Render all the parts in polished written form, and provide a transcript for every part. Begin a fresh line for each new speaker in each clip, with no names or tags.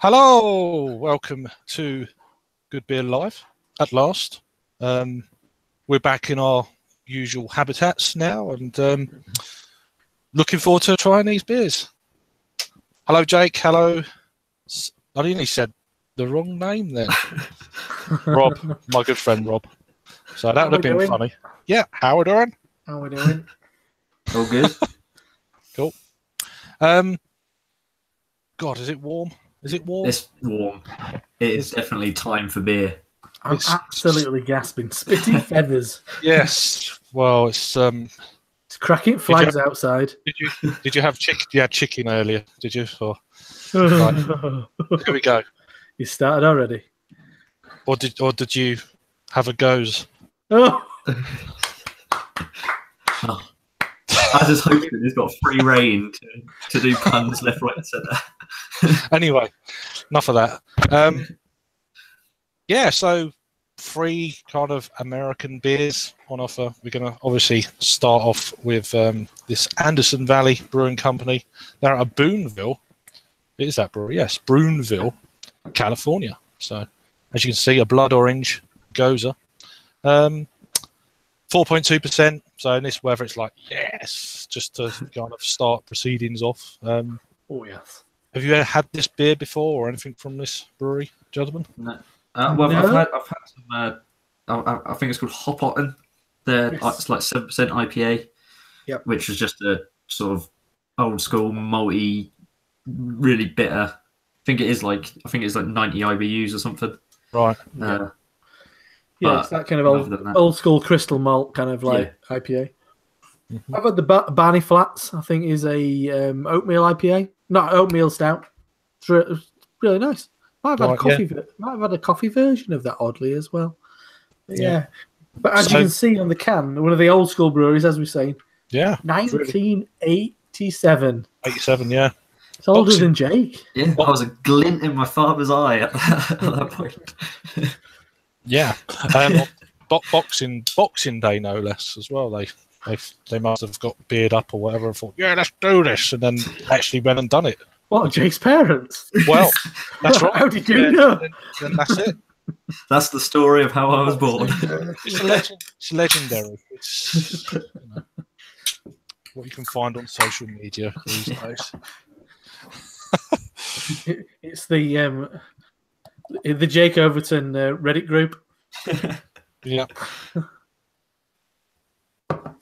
Hello, welcome to Good Beer Live at last. We're back in our usual habitats now and looking forward to trying these beers. Hello, Jake. Hello. I nearly said the wrong name then. Rob, my good friend Rob. So that would have been funny. Yeah, how are we doing?
How are we doing?
All good.
Cool. God, is it warm? Is it warm?
It's warm. It is definitely time for beer.
I'm absolutely gasping, spitting feathers.
Yes. Well, it's
cracking flags outside.
Did you have chicken? You had chicken earlier, did you? Or, right. Here we go.
You started already.
Or did you have a Gose?
Oh.
I just hope that he's got free reign to do puns left, right, and centre.
Anyway, enough of that. Yeah, so 3 kind of American beers on offer. We're going to obviously start off with this Anderson Valley Brewing Company. They're out of Boonville. Is that brewery? Yes, Boonville, California. So, as you can see, a blood orange Gose. 4.2%. So in this weather, it's like, yes, just to kind of start proceedings off.
Oh, yes.
Have you ever had this beer before or anything from this brewery, gentlemen?
No. Well, no. I've had some, I think it's called HopZine. It's like 7% IPA,
yep.
Which is just a sort of old school, malty, really bitter. I think it's like 90 IBUs or something.
Right.
Yeah, it's that kind of old school crystal malt kind of like IPA. Mm-hmm. I've had the Barney Flats, I think is a oatmeal IPA. Not oatmeal stout. It's really nice. Might have had a coffee version of that oddly as well. Yeah. But as you can see on the can, one of the old school breweries, as we say.
Yeah.
1987.
87, yeah.
It's older than Jake.
Yeah, I was a glint in my father's eye at that point.
Yeah, Boxing Day no less as well. They must have got beard up or whatever and thought, yeah, let's do this, and then actually went and done it.
What, Jake's parents?
Well, that's right.
How did you know?
Then that's it.
That's the story of how I was born.
It's a legend. It's legendary. It's what you can find on social media these days.
It's the Jake Overton Reddit group.
Yeah.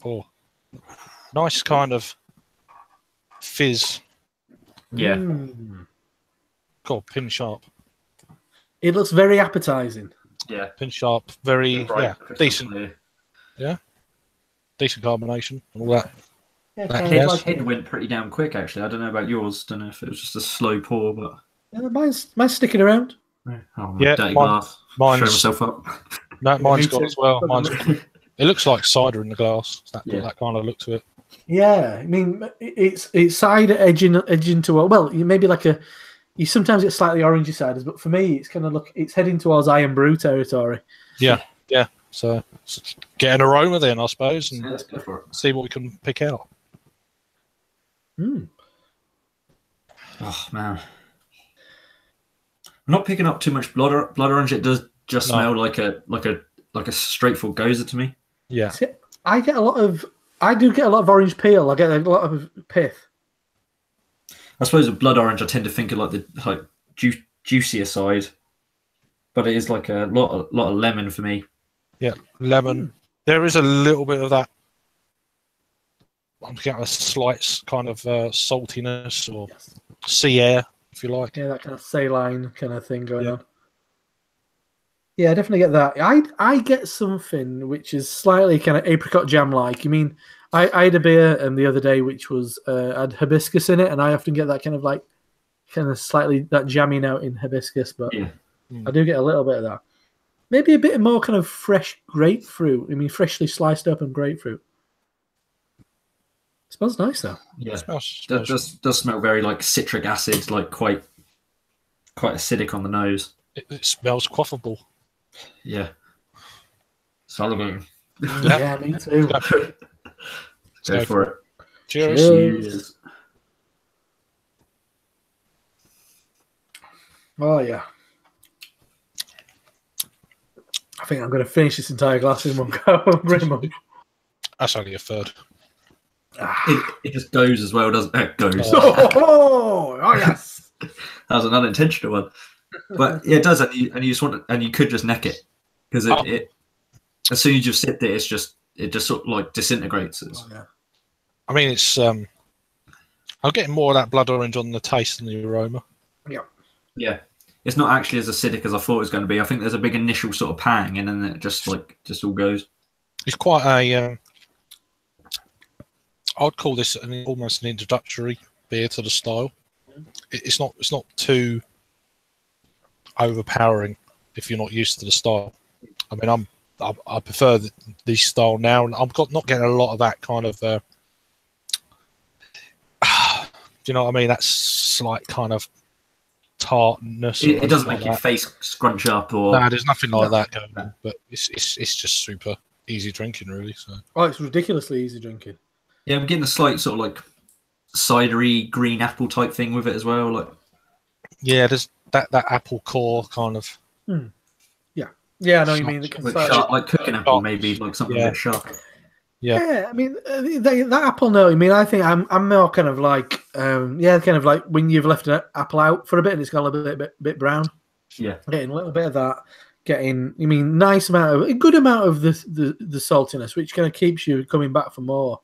Oh, nice kind of fizz.
Yeah.
God, pin sharp.
It looks very appetizing.
Yeah.
Pin sharp, very decent.
Clear.
Yeah. Decent carbonation and all that.
Yeah, my head went pretty damn quick actually. I don't know about yours. Don't know if it was just a slow pour, but
mine's sticking around.
Oh, my dirty glass.
Mine's
show myself up.
No, mine's got as well. It looks like cider in the glass. That kind of look to it.
Yeah, I mean it's cider edging toward. Maybe like you sometimes get slightly orangey ciders, but for me it's kind of it's heading towards Iron Brew territory.
Yeah. So get an aroma then, I suppose, and
let's go for it.
See what we can pick out.
Oh man, I'm not picking up too much blood orange. It does just smell like a straightforward Gose to me.
Yeah,
see, I do get a lot of orange peel. I get a lot of pith.
I suppose with blood orange, I tend to think of like the juicier side, but it is like a lot of lemon for me.
Yeah, lemon. There is a little bit of that. I'm getting a slight kind of saltiness or sea air, if you like.
Yeah, that kind of saline kind of thing going on. Yeah, I definitely get that. I get something which is slightly kind of apricot jam-like. I mean, I had a beer the other day which was had hibiscus in it, and I often get that kind of slightly that jammy note in hibiscus, but I do get a little bit of that. Maybe a bit more kind of fresh grapefruit. I mean, freshly sliced open grapefruit. It smells nice though.
Yeah, does smell very like citric acid, like quite acidic on the nose.
It smells quaffable.
Yeah. Salivating.
Yeah, me too.
Go for it.
Cheers.
Cheers.
Oh yeah. I think I'm going to finish this entire glass in one go. Brim.
That's only a third.
It just goes as well, doesn't it? It goes.
Oh yes.
That was an unintentional one, but yeah, it does, and you just want, and you could just neck it because it as soon as you sit there, it just sort of like disintegrates.
I mean, it's I'm getting more of that blood orange on the taste than the aroma.
Yeah. It's not actually as acidic as I thought it was going to be. I think there's a big initial sort of pang, and then it just all goes. It's
quite a. I'd call this almost an introductory beer to the style. It's not too overpowering if you're not used to the style. I mean, I prefer this style now. I'm not getting a lot of that kind of. Do you know what I mean? That slight kind of tartness.
It doesn't make your face scrunch up or.
No, there's nothing like that going on. But it's just super easy drinking, really. So.
Oh, it's ridiculously easy drinking.
Yeah, I'm getting a slight sort of like cidery green apple type thing with it as well. Like,
yeah, there's that apple core kind of.
Yeah, I know you mean.
Like cooking apple, maybe like something a bit sharp.
Yeah, I mean that apple note. I mean, I think I'm more kind of like kind of like when you've left an apple out for a bit and it's got a little bit brown.
Yeah,
getting a little bit of that. Getting, a good amount of the saltiness, which kind of keeps you coming back for more.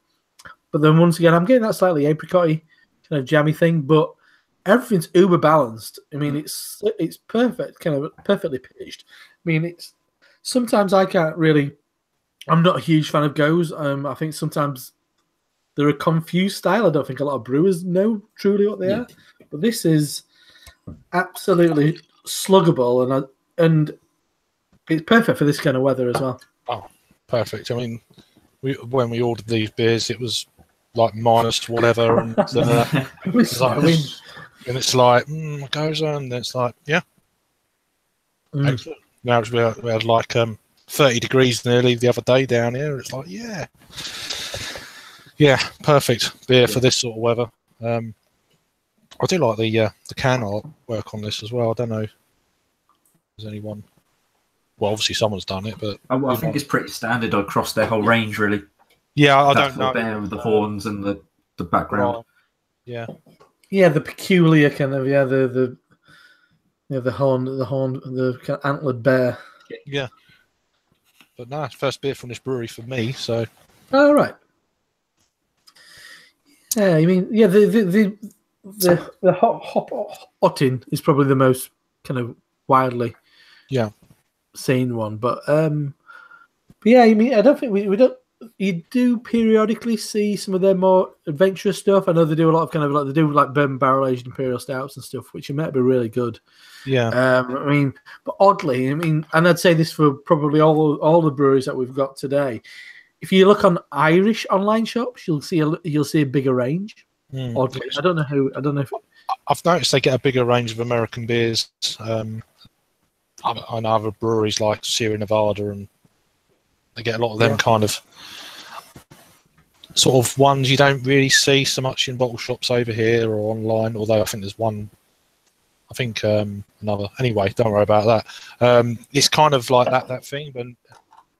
But then once again, I'm getting that slightly apricot-y kind of jammy thing, but everything's uber balanced. I mean, it's perfect, kind of perfectly pitched. I mean, it's sometimes I can't really. I'm not a huge fan of Gose. I think sometimes they're a confused style. I don't think a lot of brewers know truly what they are. But this is absolutely sluggable, and it's perfect for this kind of weather as well.
Oh, perfect. I mean, when we ordered these beers, it was like minus whatever, and it's like, and it's like Gose, and it's like excellent. Now we had like 30 degrees nearly the other day down here. It's like perfect beer for this sort of weather. I do like the can art work on this as well. I don't know if there's anyone. Well, obviously someone's done it, but
I think it's pretty standard across their whole range, really.
Yeah, I don't know.
Bear with the horns and the background.
Yeah,
the peculiar kind of the horn, the kind of antlered bear.
Yeah, but no, it's first beer from this brewery for me. So,
all right. Yeah, I mean, the hop-Otin is probably the most kind of widely seen one, but yeah, I mean, I don't think we don't. You do periodically see some of their more adventurous stuff. I know they do a lot of kind of like they do like bourbon barrel aged imperial stouts and stuff, which might be really good.
Yeah.
I mean, but oddly, I mean, and I'd say this for probably all the breweries that we've got today. If you look on Irish online shops, you'll see a bigger range. Oddly, I don't know if
I've noticed they get a bigger range of American beers. On other breweries like Sierra Nevada, and they get a lot of them kind of sort of ones you don't really see so much in bottle shops over here or online. Although I think there's one. I think another. Anyway, don't worry about that. It's kind of like that thing. But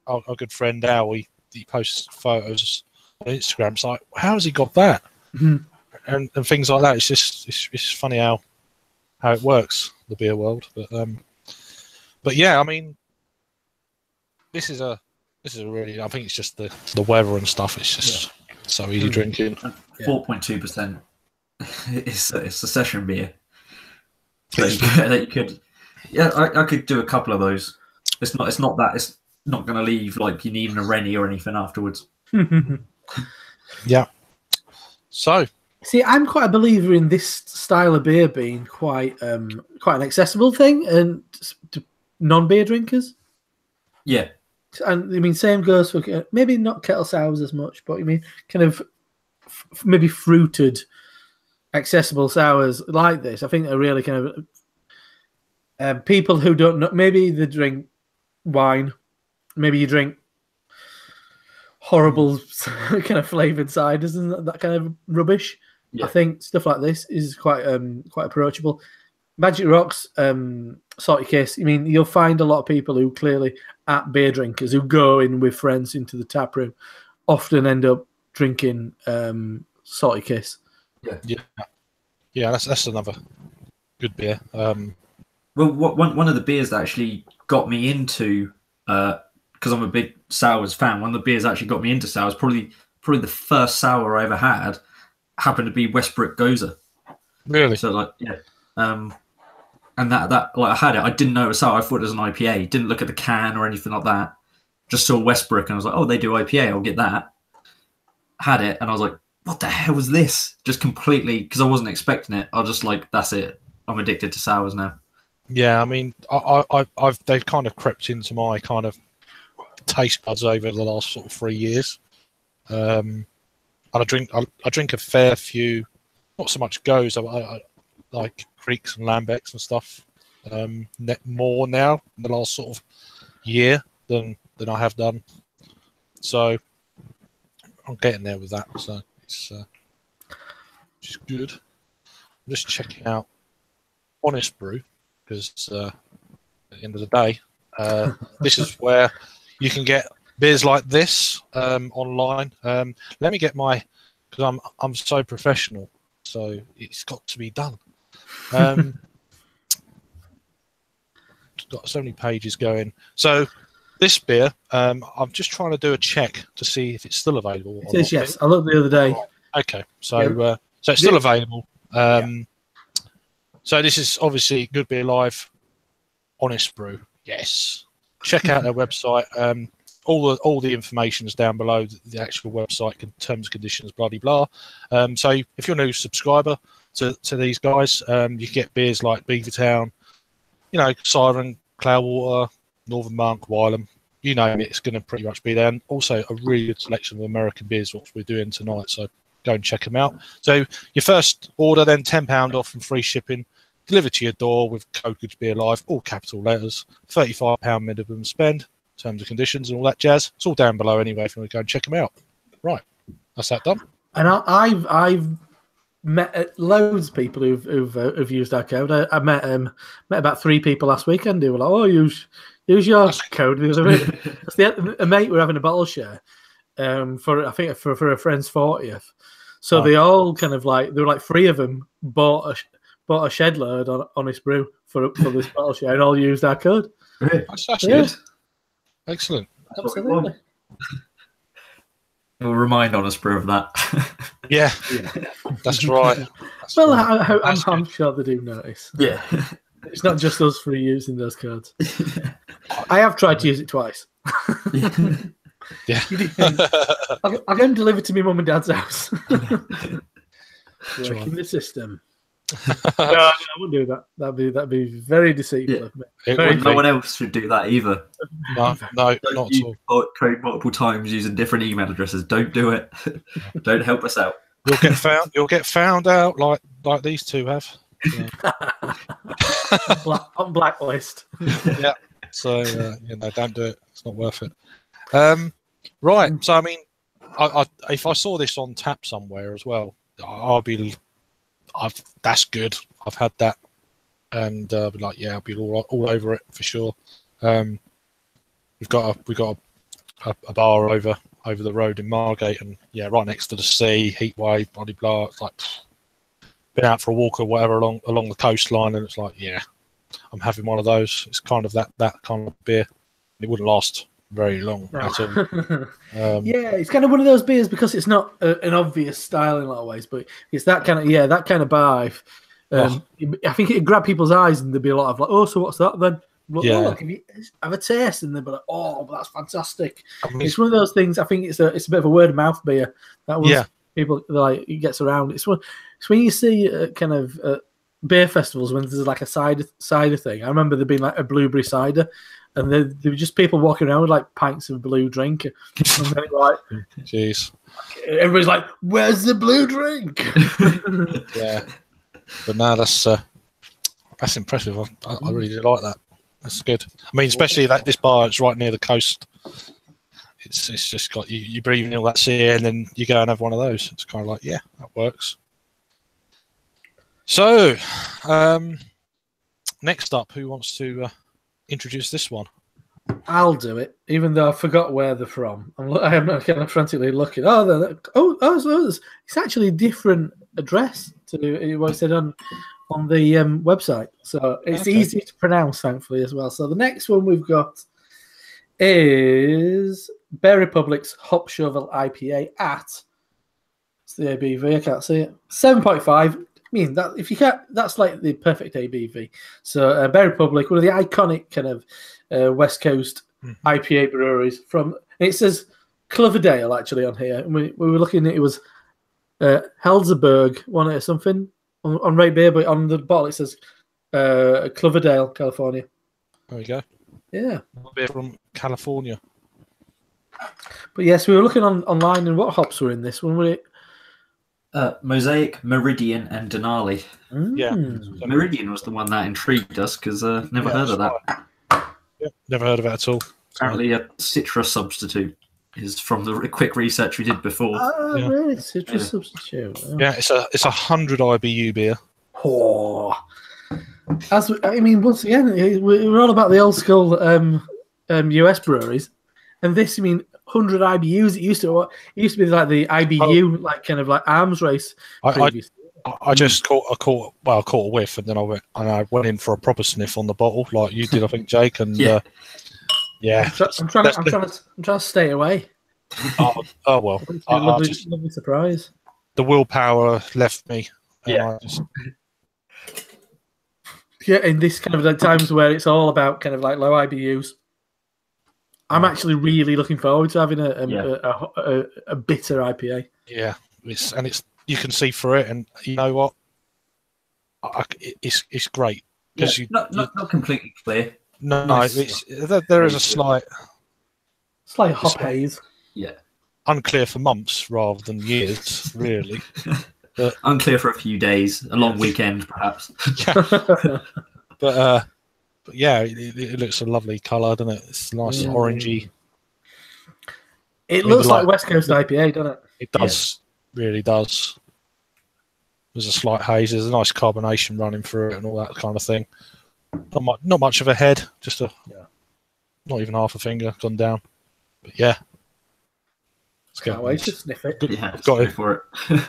our good friend Al, he posts photos on Instagram. It's like, how has he got that?
Mm-hmm.
And things like that. It's just it's funny how it works, the beer world. But yeah, I mean, this is a really. I think it's just the weather and stuff. It's just so easy drinking.
4.2%. It's a session beer. That you could. Yeah, I could do a couple of those. It's not going to leave like you needing a Rennie or anything afterwards.
Yeah. So.
See, I'm quite a believer in this style of beer being quite an accessible thing and to non-beer drinkers.
Yeah.
And I mean, same goes for maybe not kettle sours as much, but I mean, kind of maybe fruited, accessible sours like this. I think are really kind of people who don't know. Maybe they drink wine. Maybe you drink horrible kind of flavored ciders and that kind of rubbish. Yeah. I think stuff like this is quite approachable. Magic Rocks, salty case. I mean, you'll find a lot of people who clearly at beer drinkers who go in with friends into the tap room often end up drinking salty case.
Yeah. That's another good beer.
Well, one of the beers that actually got me into, because I'm a big sours fan, one of the beers that actually got me into sours, probably the first sour I ever had, happened to be Westbrook Gose.
Really?
So like, yeah. And that like I had it, I didn't know it was sour. I thought it was an IPA. Didn't look at the can or anything like that. Just saw Westbrook and I was like, oh, they do IPA. I'll get that. Had it and I was like, what the hell was this? Just completely, because I wasn't expecting it. I was just like, that's it. I'm addicted to sours now.
Yeah, I mean, they've kind of crept into my kind of taste buds over the last sort of 3 years. And I drink a fair few, not so much Gose. I like Creeks and Lambecs and stuff more now in the last sort of year than I have done. So I'm getting there with that. So it's which is good. I'm just checking out Honest Brew because at the end of the day, this is where you can get beers like this online. Let me get my, because I'm so professional, so it's got to be done. Got so many pages going. So this beer, I'm just trying to do a check to see if it's still available.
It is, yes. I looked the other day.
Okay, so so it's still available. So this is obviously Good Beer Live, Honest Brew. Yes, check out their website. All the information is down below. The actual website, terms, conditions, bloody blah. So if you're a new subscriber to these guys, you get beers like Beavertown, Siren, Cloudwater, Northern Monk, Wylam. You name it, it's going to pretty much be there. And also a really good selection of American beers, what we're doing tonight. So go and check them out. So your first order, then £10 off and free shipping, delivered to your door with code GOODBEERLIVE, all capital letters, £35 minimum spend, terms and conditions and all that jazz. It's all down below anyway if you want to go and check them out. Right, that's that done.
And I've met loads of people who've used our code. I met about 3 people last weekend who were like, "Oh, use your code." A mate were having a bottle share for a friend's 40th. So they all kind of like, there were like 3 of them bought a shed load on Honest Brew for this bottle share and all used our code.
That's good. Excellent.
Absolutely.
We'll remind Honest Brew of that.
Yeah, that's right.
I'm sure they do notice.
Yeah.
It's not just us 3 using those codes. I have tried to use it twice.
Yeah.
I'll get them delivered to my mum and dad's house. Working the system. No, I wouldn't do that. That'd be very deceitful of me.
No one else should do that either.
No, not at all.
Code multiple times using different email addresses. Don't do it. Don't help us out.
You'll get found out like these 2 have. Yeah.
On blacklist.
Yeah. So don't do it. It's not worth it. Right. So I mean, if I saw this on tap somewhere as well, that's good. I've had that, and I'll be like, yeah, I'll be all over it for sure. We've got a bar over the road in Margate, and right next to the sea, heat wave, blah blah. It's like been out for a walk or whatever along the coastline, and it's like, I'm having one of those. It's kind of that kind of beer. It wouldn't last very long at all.
It's kind of one of those beers because it's not an obvious style in a lot of ways, but it's that kind of vibe. I think it'd grab people's eyes and there'd be a lot of like, oh, so what's that then? Look, if you have a taste, and they'd be like, oh, that's fantastic. I mean, it's one of those things. I think it's a bit of a word of mouth beer. That was people like, it gets around. It's when you see kind of beer festivals when there's like a cider thing. I remember there being like a blueberry cider. And there were just people walking around with like pints of blue drink. And then like,
jeez.
Everybody's like, where's the blue drink?
Yeah. But no, that's impressive. I really do like that. That's good. I mean, especially that this bar is right near the coast. It's just got you breathe in all that sea and then you go and have one of those. It's kind of like, that works. So, next up, who wants to introduce this one?
I'll do it, even though I forgot where they're from. I am kind of frantically looking. So it's actually a different address to what it said on the website. So it's easy to pronounce, thankfully, as well. So the next one we've got is Bear Republic's Hop Shovel IPA at, it's the ABV, I can't see it, 7.5. I mean, that if you can't, that's like the perfect ABV. So Bear Republic, one of the iconic kind of West Coast IPA breweries from, it says Cloverdale actually on here. And we were looking at, it was Helzberg, one or something on Rate Beer, but on the bottle it says Cloverdale, California.
There we go.
Yeah.
Beer from California.
But yes, we were looking online, and what hops were in this one? Were it
Mosaic, Meridian, and Denali.
Yeah.
Meridian was the one that intrigued us because never heard of that.
Right. Yeah, never heard of it at all.
Apparently, a citrus substitute is from the quick research we did before.
Oh, really? Citrus substitute. Oh.
Yeah, it's a 100 IBU beer.
Oh. Once again, we're all about the old school US breweries, and this, 100 IBUs. It used to be like the IBU, like kind of like arms race.
I just caught a whiff, and then I went in for a proper sniff on the bottle, like you did, I think, Jake. And yeah.
I'm trying to stay away.
Oh well,
lovely surprise.
The willpower left me.
Yeah.
Yeah, in this kind of like times where it's all about kind of like low IBUs, I'm actually really looking forward to having a bitter IPA. Yeah,
it's you can see through it, and you know what, it's great because
not completely clear.
No, there is a slight
hop haze.
Yeah,
unclear for months rather than years, really. But,
unclear for a few days, a long weekend, perhaps.
But yeah, it looks a lovely colour, doesn't it? It's nice orangey.
It looks like West Coast IPA, doesn't it?
It does, really does. There's a slight haze. There's a nice carbonation running through it and all that kind of thing. Not much of a head, just not even half a finger gone down. But yeah,
can't wait to sniff it.
Yeah,
got it
for it.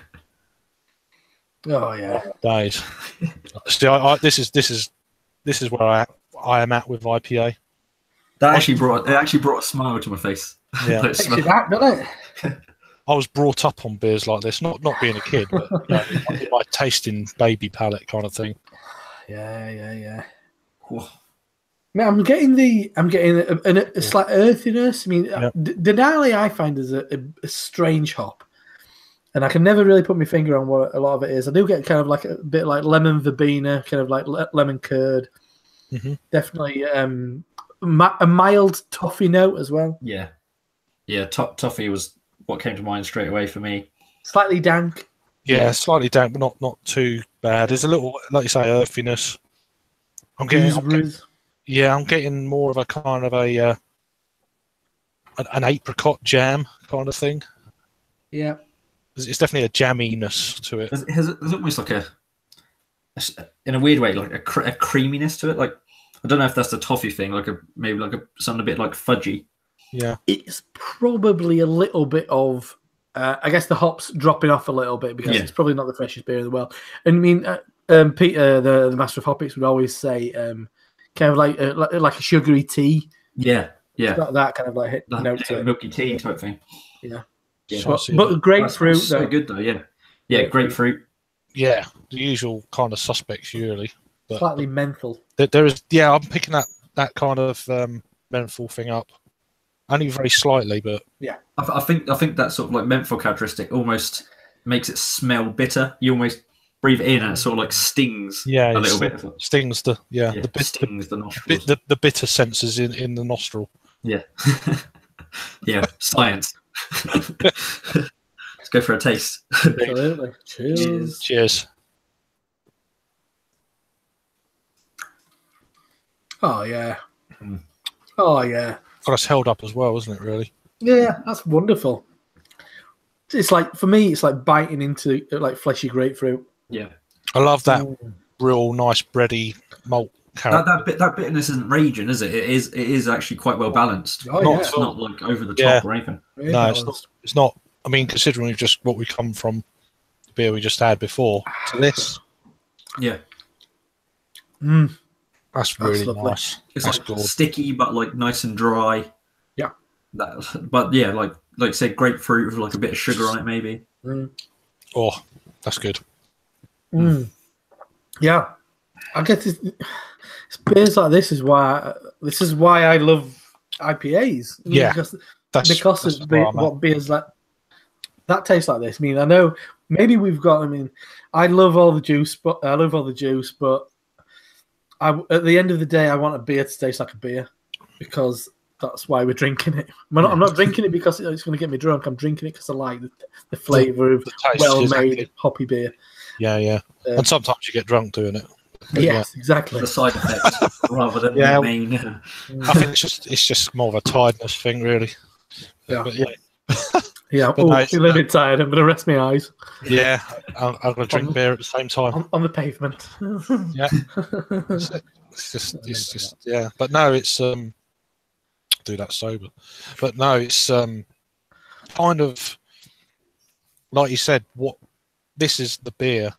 Oh yeah,
days. See, this is where I am at with IPA.
That actually brought a smile to my face.
Yeah,
doesn't it?
I was brought up on beers like this, not being a kid, but my tasting baby palate kind of thing.
Yeah. I'm getting a slight earthiness. Denali I find is a strange hop. And I can never really put my finger on what a lot of it is. I do get kind of like a bit like lemon verbena, kind of like lemon curd. Mm-hmm. Definitely a mild toffee note as well.
Yeah. Toffee was what came to mind straight away for me.
Slightly dank.
Yeah, slightly dank, but not too bad. There's a little, like you say, earthiness. I'm getting more of a kind of an apricot jam kind of thing.
Yeah.
It's definitely a jamminess to it.
There's almost like in a weird way, like a creaminess to it. Like, I don't know if that's the toffee thing, maybe something a bit like fudgy.
Yeah.
It's probably a little bit of, I guess the hops dropping off a little bit because it's probably not the freshest beer in the world. And Peter, the master of hopics, would always say kind of like a sugary tea.
Yeah.
It's got that kind of like note to it.
Milky tea type thing.
Yeah. But grapefruit,
that's so good though. Yeah, grapefruit.
Yeah, the usual kind of suspects usually. But
slightly menthol.
There is, I'm picking that kind of menthol thing up, only very slightly, but
yeah.
I think that sort of like menthol characteristic almost makes it smell bitter. You almost breathe it in and it sort of like stings a little bit.
Stings
stings the nostrils.
The bitter senses in the nostril.
Yeah. Yeah, science. Let's go for a taste.
Absolutely.
Cheers.
Oh yeah. Oh yeah.
Got us held up as well, isn't it? Really?
Yeah, that's wonderful. It's like, for me, it's like biting into like fleshy grapefruit.
Yeah.
I love that real nice bready malt
that bitterness isn't raging, is it? It is actually quite well balanced.
Oh, yeah.
It's not like over the top or anything.
No, it's not. It's not. I mean, considering just what we come from the beer we just had before to this.
Yeah.
That's really nice.
It's
that's
like
good.
Sticky, but like nice and dry.
Yeah.
But yeah, like say grapefruit with like a bit of sugar on it, maybe.
Oh, that's good.
Yeah, I guess it's beers like this is why I love IPAs.
Yeah,
because
that's
of what beers like that taste like this. I mean, I know maybe we've got. I mean, I love all the juice, but at the end of the day, I want a beer to taste like a beer because that's why we're drinking it. I'm not drinking it because it's going to get me drunk. I'm drinking it because I like the flavour of well-made hoppy beer.
Yeah. And sometimes you get drunk doing it.
Yes, exactly.
The side effects rather than the main.
I think it's just more of a tiredness thing, really.
Yeah.
But yeah.
Yeah, I'm a little bit tired. I'm going to rest my eyes.
Yeah, I'm going to drink beer at the same time.
On the pavement.
Yeah. It's just, yeah. But no, it's, do that sober. But no, it's kind of, like you said, what this is the beer,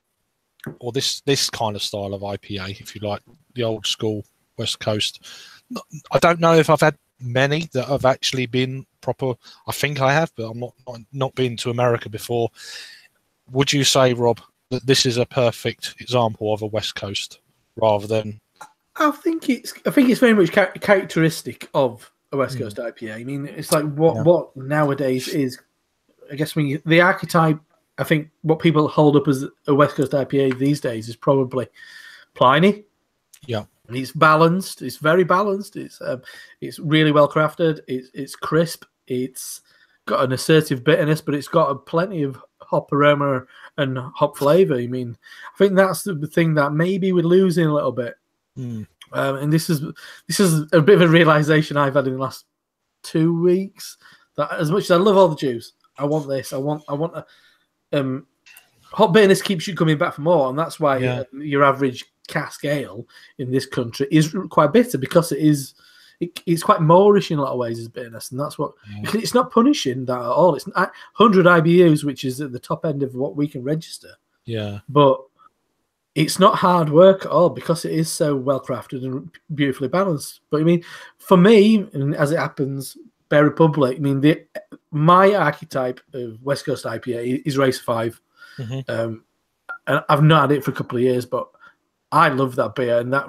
or this kind of style of IPA, if you like, the old school West Coast. I don't know if I've had many that have actually been proper. I think I have, but I'm not been to America before. Would you say, Rob, that this is a perfect example of a West Coast rather than?
I think it's very much characteristic of a West Coast IPA. I mean, it's like what nowadays is. I guess the archetype. I think what people hold up as a West Coast IPA these days is probably Pliny.
Yeah.
It's balanced. It's very balanced. It's really well crafted. It's crisp. It's got an assertive bitterness, but it's got plenty of hop aroma and hop flavor. I mean, I think that's the thing that maybe we're losing a little bit. And this is a bit of a realization I've had in the last 2 weeks. That as much as I love all the juice, I want this. I want hop bitterness keeps you coming back for more, and that's why your average cask ale in this country is quite bitter because it's quite Moorish in a lot of ways as bitterness, and that's what it's not punishing that at all. It's 100 IBUs, which is at the top end of what we can register. Yeah, but it's not hard work at all because it is so well crafted and beautifully balanced. But I mean, for me, and as it happens, Bear Republic. I mean, my archetype of West Coast IPA is Racer 5. And I've not had it for a couple of years, but I love that beer, and that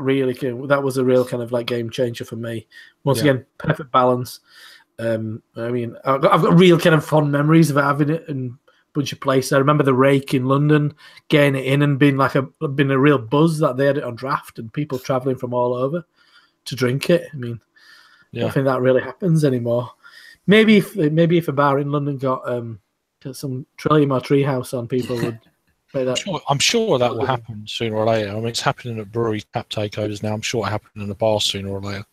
was a real kind of like game changer for me. Once again, perfect balance. I mean, I've got real kind of fond memories of having it in a bunch of places. I remember the Rake in London, getting it in and being a real buzz that they had it on draft and people traveling from all over to drink it. I mean, I don't think that really happens anymore. Maybe if a bar in London got some Trillium or Treehouse on, people would.
I'm sure that will happen sooner or later. I mean, it's happening at brewery tap takeovers now. I'm sure it happened in a bar sooner or later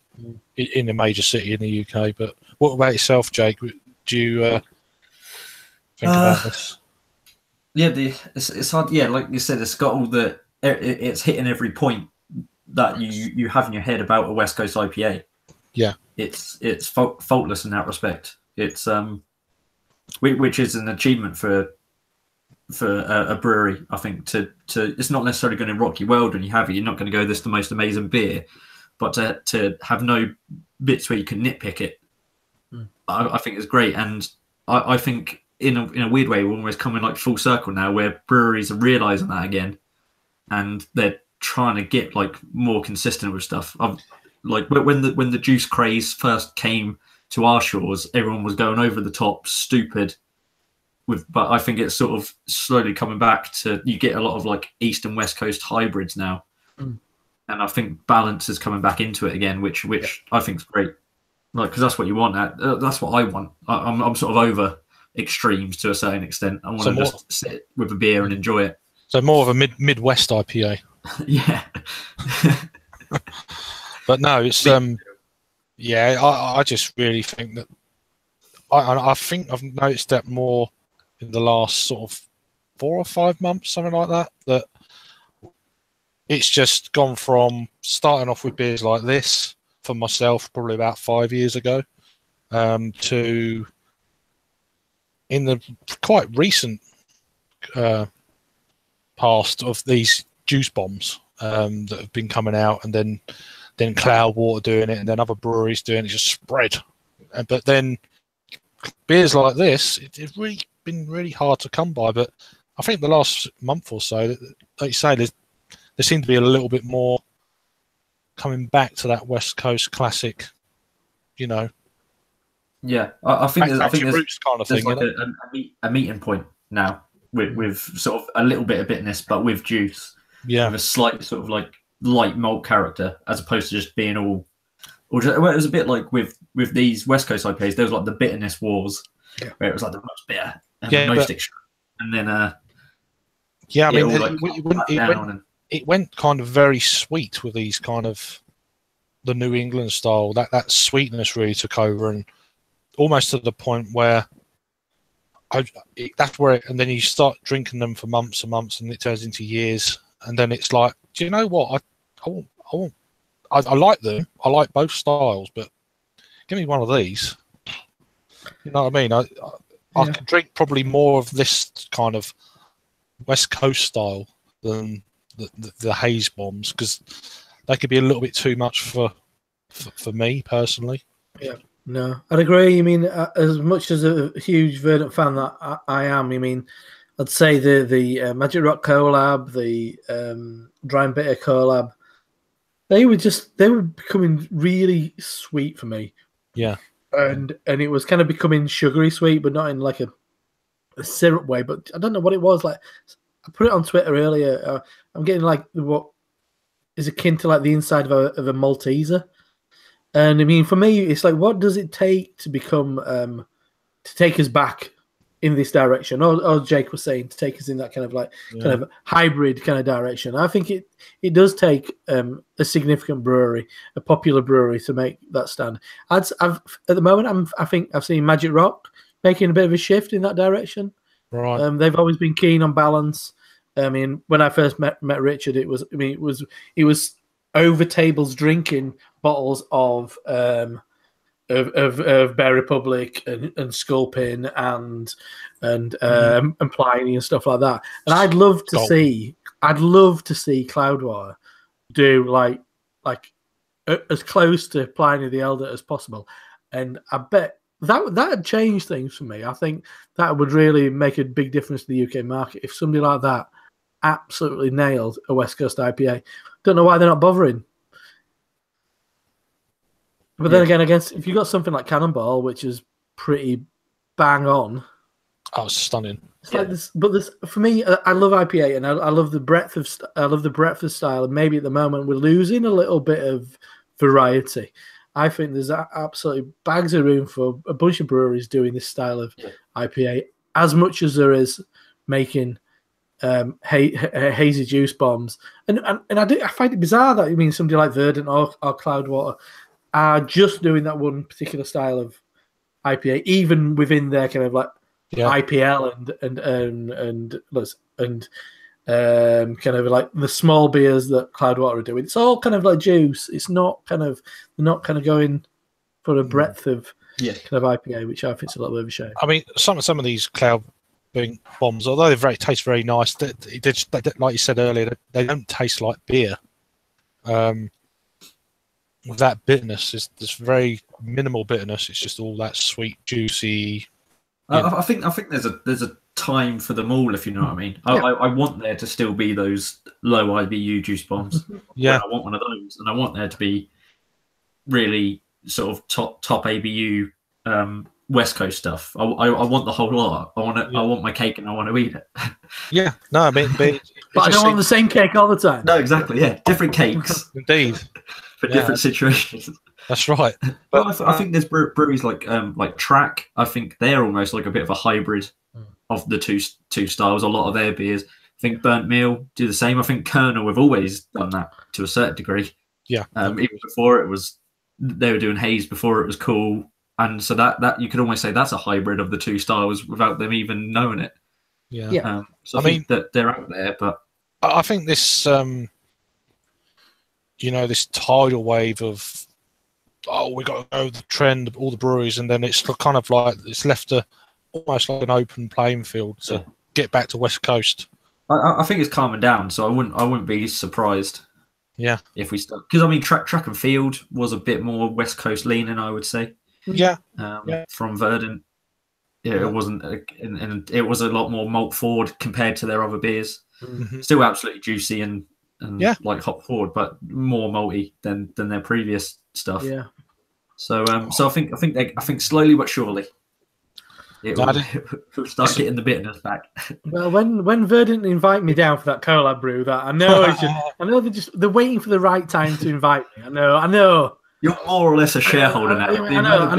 in a major city in the UK. But what about yourself, Jake? Do you think about this?
Yeah, it's hard. Yeah, like you said, it's got all the. It's hitting every point that you have in your head about a West Coast IPA. Yeah, it's faultless in that respect. It's which is an achievement for a brewery, I think. To it's not necessarily going to rock your world when you have it. You're not going to go, this is the most amazing beer, but to have no bits where you can nitpick it, I think is great. And I think in a weird way, we're almost coming like full circle now, where breweries are realizing that again, and they're trying to get like more consistent with stuff. Like when the juice craze first came to our shores, everyone was going over the top, stupid. But I think it's sort of slowly coming back to, you get a lot of like East and West Coast hybrids now, and I think balance is coming back into it again, which I think is great. Like, because that's what you want. That's what I want. I'm sort of over extremes to a certain extent. I want to just sit with a beer and enjoy it.
So more of a Midwest IPA.
Yeah.
But no, it's I just really think that I think I've noticed that more in the last sort of 4 or 5 months, something like that. That it's just gone from starting off with beers like this for myself probably about 5 years ago to in the quite recent past of these juice bombs that have been coming out, and then Cloudwater doing it, and then other breweries doing it, just spread. But then beers like this, it's really been really hard to come by. But I think the last month or so, like you say, there seemed to be a little bit more coming back to that West Coast classic, you know.
Yeah, I think there's
roots kind of thing,
like a meeting point now with sort of a little bit of bitterness, but with juice.
Yeah,
with a slight sort of like light malt character, as opposed to just being all. Or just, well, it was a bit like with these West Coast IPAs. There was like the bitterness wars, where it was like the most bitter and the most extreme, and then
yeah, I mean,
it
went kind of very sweet with these kind of the New England style. That sweetness really took over, and almost to the point where that's where and then you start drinking them for months and months, and it turns into years, and then it's like, do you know what? I like them. I like both styles, but give me one of these. You know what I mean? I could drink probably more of this kind of West Coast style than the haze bombs, because they could be a little bit too much for me personally.
Yeah, no, I'd agree. I mean, as much as a huge Verdant fan that I am, I mean, I'd say the Magic Rock collab, the Dry and Bitter collab, they were becoming really sweet for me.
Yeah,
and it was kind of becoming sugary sweet, but not in like a syrup way. But I don't know what it was. Like, I put it on Twitter earlier. I'm getting like what is akin to like the inside of a Malteser. And I mean, for me, it's like, what does it take to become to take us back in this direction? Or Jake was saying, to take us in that kind of like kind of hybrid kind of direction. I think it does take a significant brewery, a popular brewery, to make that stand. At the moment, I think I've seen Magic Rock making a bit of a shift in that direction.
Right.
They've always been keen on balance. I mean, when I first met Richard, it was over tables drinking bottles of Bear Republic and Sculpin and Pliny and stuff like that. And I'd love to see Cloudwater do like as close to Pliny the Elder as possible. And I bet that would change things for me. I think that would really make a big difference to the UK market if somebody like that absolutely nailed a West Coast IPA. Don't know why they're not bothering. But then again, if you've got something like Cannonball, which is pretty bang on.
Oh, stunning.
It's like this, but for me, I love IPA, and I love the breadth of style. And maybe at the moment we're losing a little bit of variety. I think there's absolutely bags of room for a bunch of breweries doing this style of IPA, as much as there is making hazy juice bombs. And I find it bizarre that, I mean, somebody like Verdant or Cloudwater are just doing that one particular style of IPA, even within their kind of like IPL and kind of like the small beers that Cloudwater are doing. It's all kind of like juice. It's not kind of, they're not kind of going for a breadth of kind of IPA, which I think is a little bit of a shame.
I mean, some of these Cloud bombs, although they taste very nice, they, like you said earlier, they don't taste like beer. With that bitterness, it's very minimal bitterness. It's just all that sweet, juicy.
I think there's a time for them all, if you know what I mean. I want there to still be those low IBU juice bombs.
Yeah,
I want one of those, and I want there to be really sort of top ABU West Coast stuff. I want the whole lot. I want my cake, and I want to eat it.
Yeah, no, I mean, but
I don't want the same cake all the time.
No, exactly. Yeah, different cakes.
Indeed.
For different situations.
That's right.
But I think there's breweries like Track. I think they're almost like a bit of a hybrid of the two styles. A lot of their beers. I think Burnt Meal do the same. I think Colonel have always done that to a certain degree.
Yeah.
Even before they were doing haze before it was cool, and so that you could almost say that's a hybrid of the two styles without them even knowing it.
Yeah.
So I mean that they're out there, but
I think this this tidal wave of, we got to go the trend, all the breweries, and then it's kind of like it's left almost like an open playing field to get back to West Coast.
I think it's calming down, so I wouldn't be surprised.
Yeah,
if we start, because I mean track and field was a bit more West Coast leaning, I would say.
Yeah,
from Verdant. Yeah, it wasn't, and it was a lot more malt forward compared to their other beers.
Mm-hmm.
Still absolutely juicy and like hop forward, but more malty than their previous stuff.
Yeah.
So I think slowly but surely we'll start getting the bitterness back.
Well, when Verdant invite me down for that collab brew, that I know they're waiting for the right time to invite me. I know.
You're more or less a shareholder now.
I know.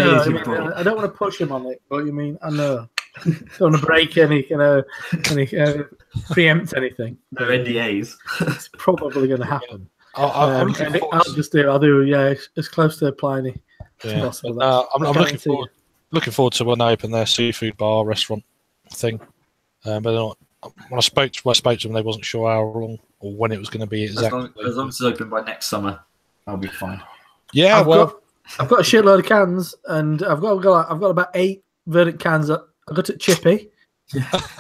I don't want to push him on it, but I know. Don't want to break any preempt anything.
No NDAs.
It's probably going to happen.
I'll
do as close to Pliny as possible.
I'm looking forward to when they open their seafood bar restaurant thing. But when I spoke to them, they wasn't sure how long or when it was going to be exactly.
As long as it's open by next summer, I'll be fine.
Yeah,
I've got a shitload of cans, and I've got about 8 Verdant cans. I got at Chippy.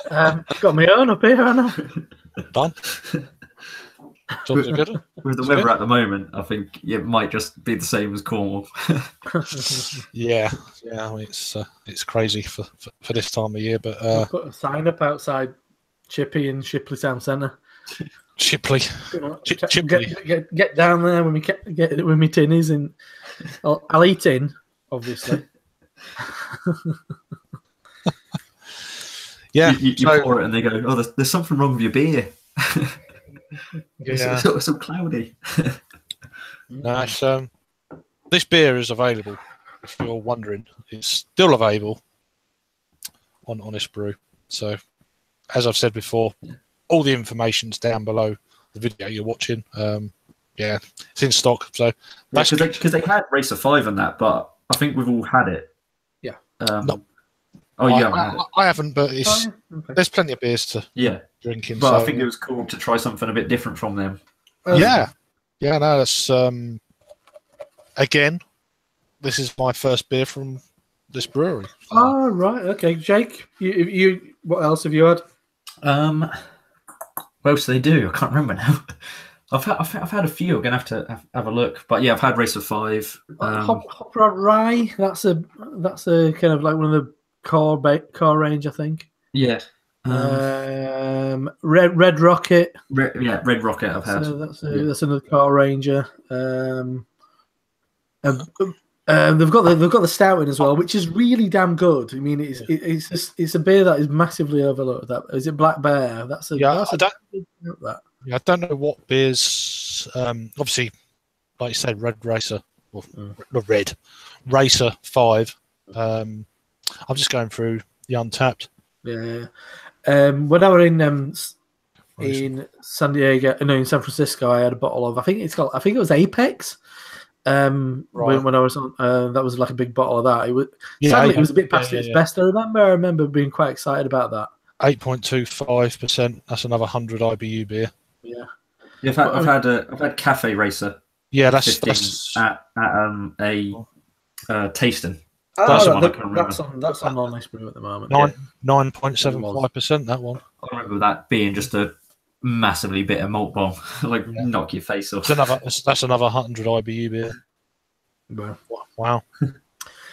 I've got my own up here. I know.
Done.
With the weather at the moment, I think it might just be the same as Cornwall.
yeah. I mean, it's crazy for this time of year, but
I'll put a sign up outside Chippy and Shipley Town Centre.
Chipley.
Get down there when we get with me tinnies, and I'll eat in, obviously.
Yeah,
you pour it and they go, "Oh, there's something wrong with your beer."
Yeah,
it's so cloudy.
No, this beer is available. If you're wondering, it's still available on Honest Brew. So, as I've said before, all the information's down below the video you're watching. It's in stock. So
that's because they had Racer 5 and that, but I think we've all had it.
Yeah.
No.
Oh, you haven't had it?
I haven't, but it's there's plenty of beers to drink in.
But I think it was cool to try something a bit different from them.
No, that's again, this is my first beer from this brewery.
Oh, right, okay, Jake, you what else have you had?
What else do they do? I can't remember now. I've had a few. I'm gonna have to have a look. But yeah, I've had Racer 5.
Hop Rod Rye. That's a kind of like one of the core range, I think.
Yeah.
Red Rocket.
Red Rocket. I've had.
So that's another core ranger. They've got the Stout in as well, which is really damn good. I mean, it's a beer that is massively overlooked. That is it, Black Bear.
I don't know what beers. Obviously, like you said, Red Racer, Red Racer 5. I'm just going through the Untapped.
Yeah. When I were in San Diego, no, in San Francisco, I had a bottle of. I think it was Apex. When I was on, that was like a big bottle of that. Sadly, it was a bit past its best. I remember being quite excited about that.
8.25%. That's another 100 IBU beer.
Yeah.
I've had Cafe Racer.
Yeah, that's
at a tasting.
That's on Honest Brew at the moment.
9.75%. That one.
I remember that being just a massively bitter malt bomb, knock your face off.
That's another 100 IBU beer. Wow.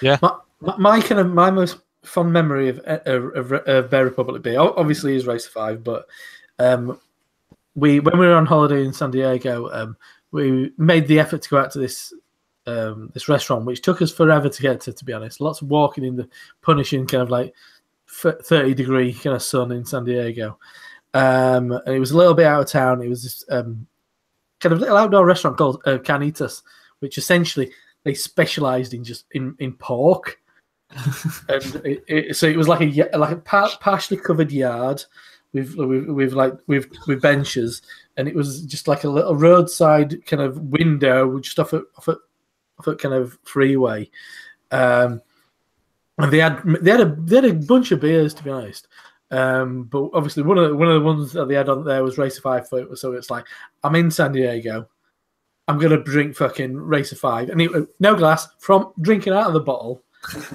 Yeah.
My most fond memory of Bear Republic beer obviously is Racer 5, but when we were on holiday in San Diego, we made the effort to go out to this restaurant, which took us forever to get to be honest. Lots of walking in the punishing kind of like 30-degree kind of sun in San Diego. And it was a little bit out of town. It was this kind of little outdoor restaurant called Canitas, which essentially they specialised in pork. And so it was like a partially covered yard with benches, and it was just like a little roadside kind of window just off a kind of freeway. And they had a bunch of beers, to be honest. But obviously one of the ones that they had on there was Racer 5, so it's like I'm in San Diego. I'm going to drink fucking Racer 5. And no glass, from drinking out of the bottle,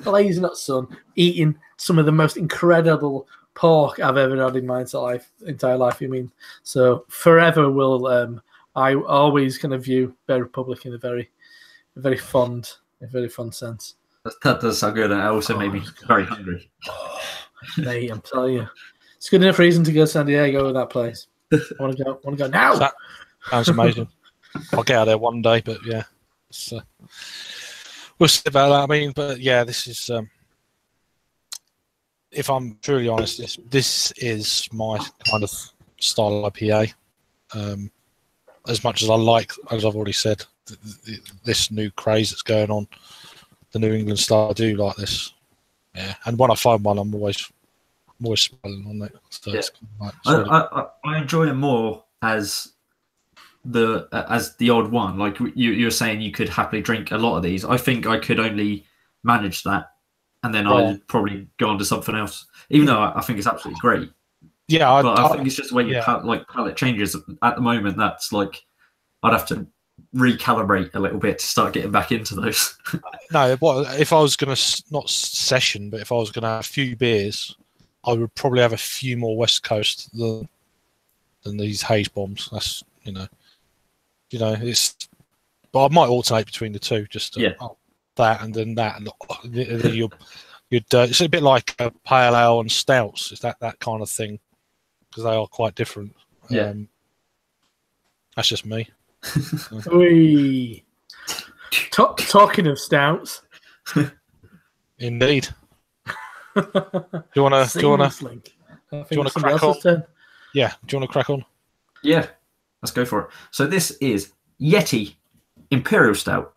blazing hot sun, eating some of the most incredible pork I've ever had in my entire life. You mean? So forever will I always kind of view Bear Republic in a very fond sense.
That does sound good, and it also made me very hungry.
Mate, I'm telling you, it's good enough reason to go to San Diego with that place. I want to go now.
That sounds amazing. I'll get out there one day, but yeah, we'll see about that. I mean, but yeah, this is. If I'm truly honest, this is my kind of style IPA. As much as I like, as I've already said, this new craze that's going on, the New England style, I do like this. Yeah, and when I find one, I'm always smiling on it. So
yeah.
it's kind of like,
I enjoy it more as the odd one. Like you're saying, you could happily drink a lot of these. I think I could only manage that, and then I'd probably go on to something else. Even though I think it's absolutely great.
Yeah,
but I think it's just the way your palate changes at the moment. That's like I'd have to recalibrate a little bit to start getting back into those.
No, if I was going to not session, but if I was going to have a few beers, I would probably have a few more West Coast than these haze bombs. That's it's. But I might alternate between the two, just that and then that, and you'd. It's a bit like a pale ale and stouts. It's that kind of thing, because they are quite different.
Yeah,
that's just me.
Talking of stouts,
indeed. Do you want to crack on?
Turn.
Yeah. Do you want to crack on?
Yeah, let's go for it. So this is YETI Imperial Stout,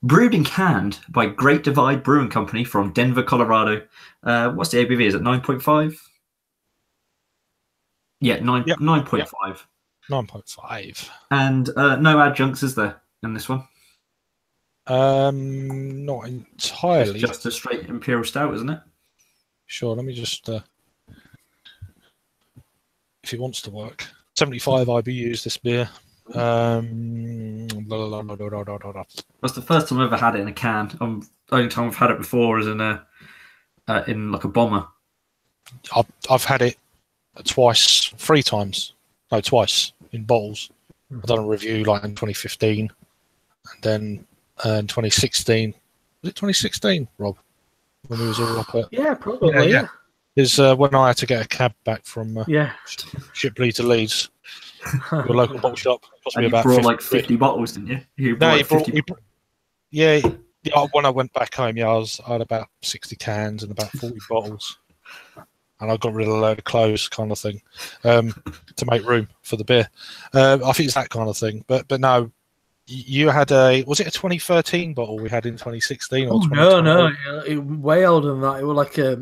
brewed and canned by Great Divide Brewing Company from Denver, Colorado. What's the ABV? Is it 9.5? Yeah, 9.5.
9.5.
And no adjuncts, is there, in this one?
Not entirely.
It's just a straight Imperial Stout, isn't it?
Sure, let me just... if it wants to work. 75 IBUs, this beer. That's
the first time I've ever had it in a can. The only time I've had it before is in like a bomber.
I've had it twice in bottles. I've done a review like in 2015, and then in 2016. Was it 2016, Rob? When we was all up at
probably. Yeah.
Is when I had to get a cab back from Shipley to Leeds. Your local bottle shop. Cost me about
50 bottles, didn't you?
When I went back home, I had about 60 cans and about 40 bottles, and I got rid of a load of clothes, kind of thing, to make room for the beer. I think it's that kind of thing. But no, you had was it a 2013 bottle we had in 2016 or?
Oh no, way older than that. It was like it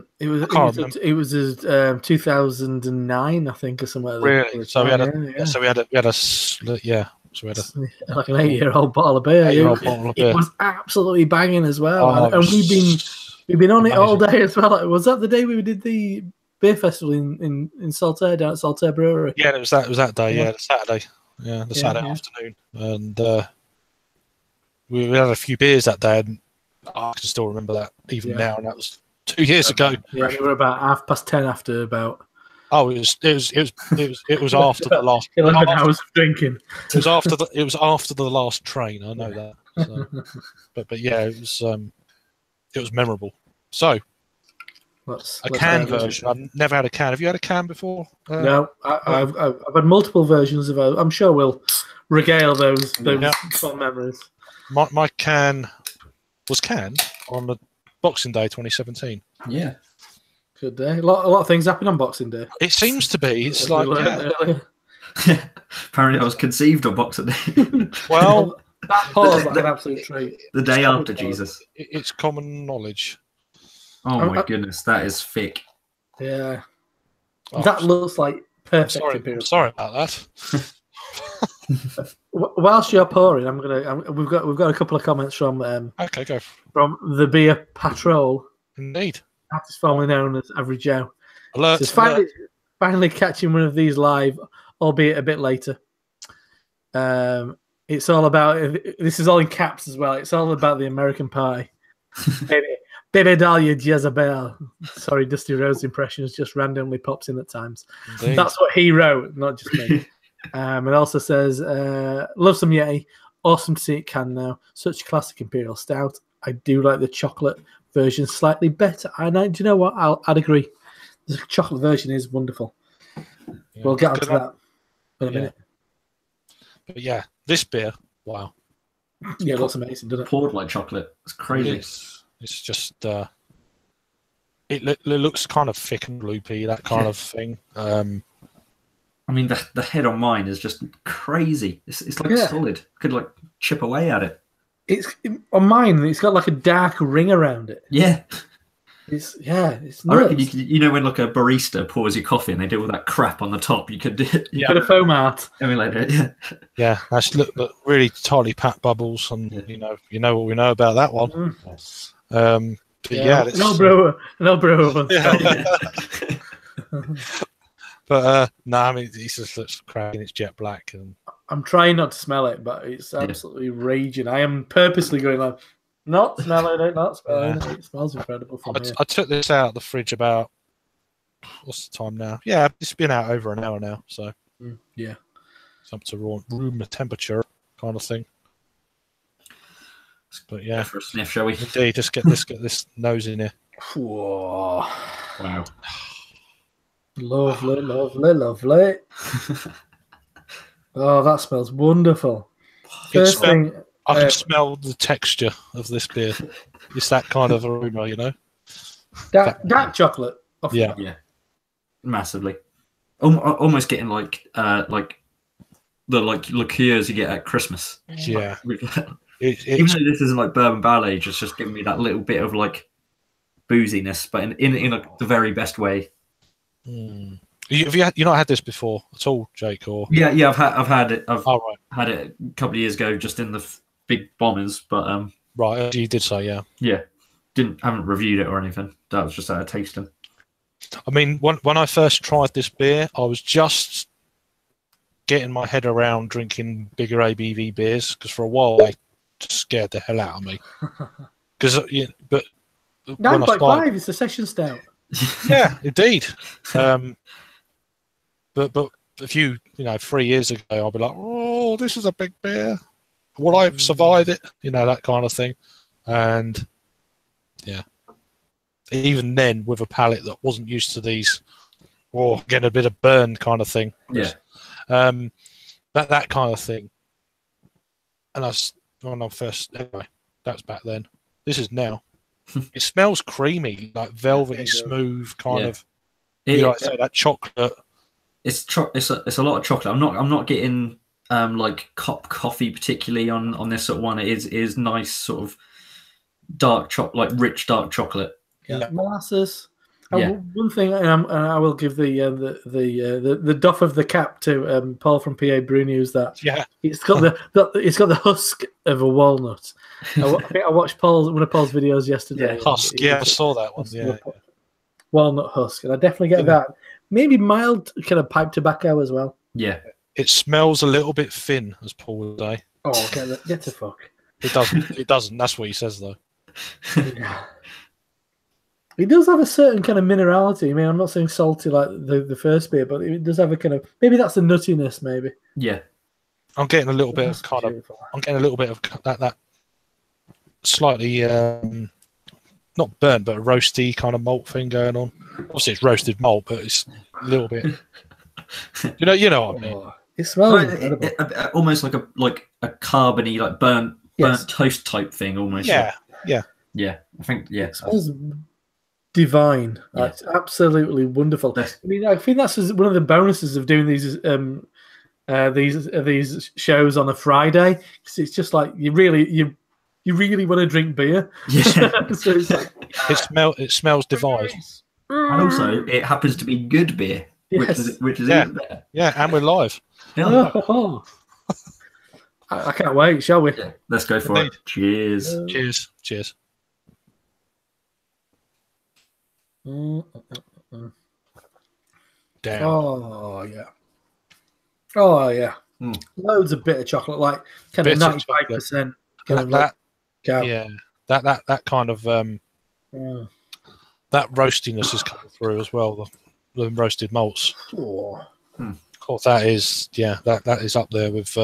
was 2009, I think, or something like that.
Really? So we had
like an 8-year-old bottle of beer. It was absolutely banging as well, and we've been on it all day as well. Was that the day we did the beer festival in Saltaire, down at Saltaire Brewery?
Yeah, it was that day. Yeah, the Saturday. Yeah, the Saturday afternoon, and we had a few beers that day, and I can still remember that even now, and that was 2 years ago.
Yeah, we were about 10:30 after about.
Oh, it was after the last
11 hours of drinking.
It was after the last train. I know that. So, but yeah, it was memorable. So let's can version. I've never had a can. Have you had a can before?
No, I've had multiple versions of it. I'm sure we'll regale those fun memories.
My can was canned on the Boxing Day 2017.
Yeah.
Good day. A lot of things happen on Boxing Day.
It seems to be. It's like
apparently I was conceived on Boxing Day.
Well,
that was like an absolute treat.
The day after Jesus.
It's common knowledge.
Oh my goodness, that is thick.
Yeah. That looks like perfect.
I'm sorry about that.
Whilst you're pouring, we've got a couple of comments from
okay, go
from the Beer Patrol.
Indeed.
That is formerly known as Average Joe.
Alert.
So finally catching one of these live, albeit a bit later. It's all about. This is all in caps as well. It's all about the American Pie. Baby Dahlia Jezebel. Sorry, Dusty Rhodes impressions just randomly pops in at times.
Indeed.
That's what he wrote, not just me. It also says, love some Yeti. Awesome to see it can now. Such a classic Imperial Stout. I do like the chocolate version slightly better. Do you know what? I'd agree. The chocolate version is wonderful.
Yeah.
We'll get onto that in a minute.
But yeah, this beer, wow.
Yeah, it looks amazing, doesn't it?
Poured like chocolate. It's crazy.
It's just it looks kind of thick and loopy, that kind of thing.
I mean, the head on mine is just crazy. It's like solid. Could like chip away at it.
It's on mine. It's got like a dark ring around it.
Yeah.
It's
I reckon you know when like a barista pours your coffee and they do all that crap on the top, you could do it.
You could have foam art.
Emulate it, yeah.
Yeah, that's look really tightly packed bubbles, and you know what we know about that one.
No brewer.
But no, I mean, it just looks cracking. It's jet black, and
I'm trying not to smell it, but it's absolutely raging. I am purposely going like, not smelling it, not smelling it. It smells incredible from here.
I took this out of the fridge about, what's the time now? Yeah, it's been out over an hour now, so
yeah,
it's up to room temperature kind of thing. But yeah,
for a sniff, shall we?
Indeed, just get this nose in here.
Whoa.
Wow.
Lovely. Oh, that smells wonderful. First thing,
I can smell the texture of this beer. It's that kind of aroma, you know.
Dark chocolate.
Yeah, massively. Almost getting like the liqueurs you get at Christmas.
Yeah.
Even though this isn't like bourbon barrel age, it's just giving me that little bit of like booziness, but in the very best way.
Have you not had this before at all, Jake? Or
yeah, I've had it. I've
right.
had it a couple of years ago, just in the big bombers. But
right, you did say
yeah. Haven't reviewed it or anything. That was just out of tasting.
I mean, when I first tried this beer, I was just getting my head around drinking bigger ABV beers because for a while they scared the hell out of me. Because but
9.5 is the session stout.
Yeah, indeed. But a few 3 years ago, I'll be like, oh, this is a big beer. Will I survive it? That kind of thing. And yeah, even then, with a palate that wasn't used to these, or getting a bit of burn kind of thing.
Yeah.
That kind of thing. And when I first, anyway, that's back then. This is now. It smells creamy, like velvety, smooth, kind of. That chocolate.
It's a lot of chocolate. I'm not getting like coffee particularly on this sort of one. It is nice sort of dark chocolate, like rich dark chocolate.
Yeah, molasses. One thing, and I will give the doff of the cap to Paul from PA Brew News. That it's got the husk of a walnut. I think I watched one of Paul's videos yesterday.
Yeah, husk. I saw that one. Yeah,
walnut husk, and I definitely get that. Maybe mild kind of pipe tobacco as well.
Yeah,
it smells a little bit thin, as Paul would say.
Oh, get the fuck.
It doesn't. It doesn't. That's what he says though.
Yeah. It does have a certain kind of minerality. I mean, I'm not saying salty like the first beer, but it does have a kind of, maybe that's the nuttiness, maybe.
Yeah.
I'm getting a little bit of kind of, I'm getting a little bit of that slightly, not burnt, but a roasty kind of malt thing going on. Obviously it's roasted malt, but it's a little bit, you know what I mean?
It smells incredible.
Almost like a carbony, like burnt toast type thing almost.
Yeah.
I think,
It smells divine. It's absolutely wonderful. I mean, I think that's one of the bonuses of doing these shows on a Friday, because it's just like you really want to drink beer.
Yeah.
So it's like,
it smells divine,
and also it happens to be good beer, which is even better.
Yeah, and we're live.
Oh. I can't wait. Shall we?
Yeah, let's go for it. Cheers.
Cheers.
Damn.
Down.
Oh yeah. Loads of bitter chocolate, like kind of 95% kind of like cow.
Yeah, that kind of that roastiness is coming through as well. The roasted malts.
Oh.
Of course, that is that is up there with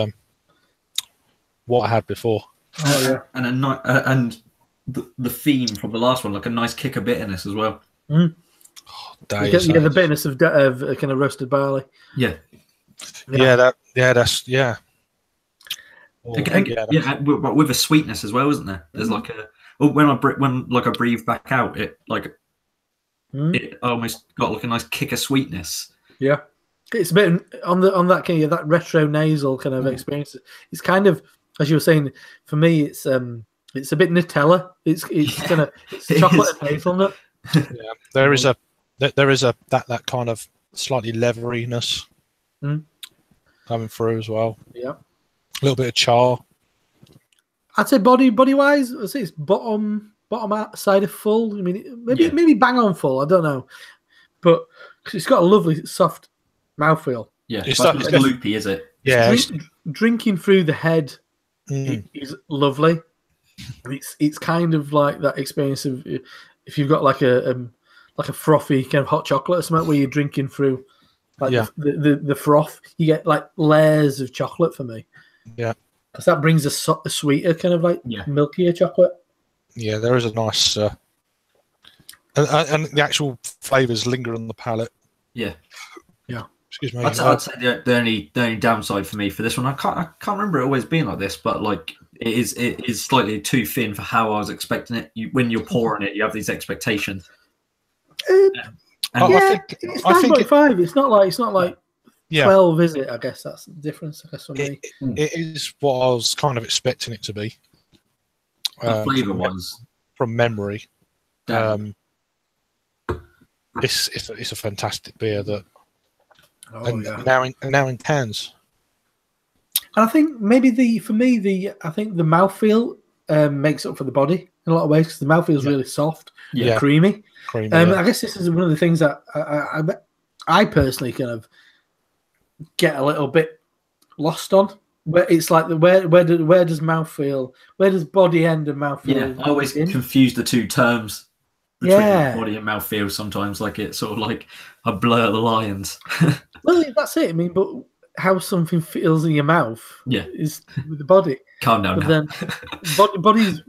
what I had before.
Oh yeah,
and the theme from the last one, like a nice kick of bitterness as well.
The bitterness of kind of roasted barley.
Yeah.
That's
but with a sweetness as well, isn't there? There's like a when I breathe back out, it like it almost got like a nice kick of sweetness.
Yeah, it's a bit on that kind of that retro nasal kind of experience. It's kind of, as you were saying, for me, it's a bit Nutella. It's chocolate and hazelnut.
Yeah, there is a that kind of slightly leveriness coming through as well.
Yeah,
a little bit of char.
I'd say body wise, I'd say it's bottom side of full. I mean, maybe bang on full. I don't know, but it's got a lovely soft mouthfeel.
Yeah, it's not loopy, is it?
Yeah,
drinking through the head is lovely. It's kind of like that experience of if you've got like a frothy kind of hot chocolate or something where you're drinking through like the froth. You get like layers of chocolate for me.
Yeah,
because that brings a sweeter kind of like milkier chocolate.
Yeah, there is a nice and the actual flavours linger on the palate.
Yeah.
Excuse me.
I'd say the only downside for me for this one, I can't remember it always being like this, but like it is slightly too thin for how I was expecting it. When you're pouring it, you have these expectations.
I think it's 9.5. It's not like 12, is it? I guess that's the difference. I guess for me,
it is what I was kind of expecting it to be.
Flavour wise,
from memory, it's a fantastic beer that. Now in cans.
And I think maybe the mouthfeel makes up for the body in a lot of ways because the mouthfeel is really soft, creamy. I guess this is one of the things that I personally kind of get a little bit lost on. Where it's like where does mouthfeel, where does body end and mouthfeel?
Yeah, I always confuse the two terms. Between body and mouthfeel sometimes, like it's sort of like a blur the lines.
Well, that's it. I mean, but how something feels in your mouth is with the body.
Calm down.
But then body's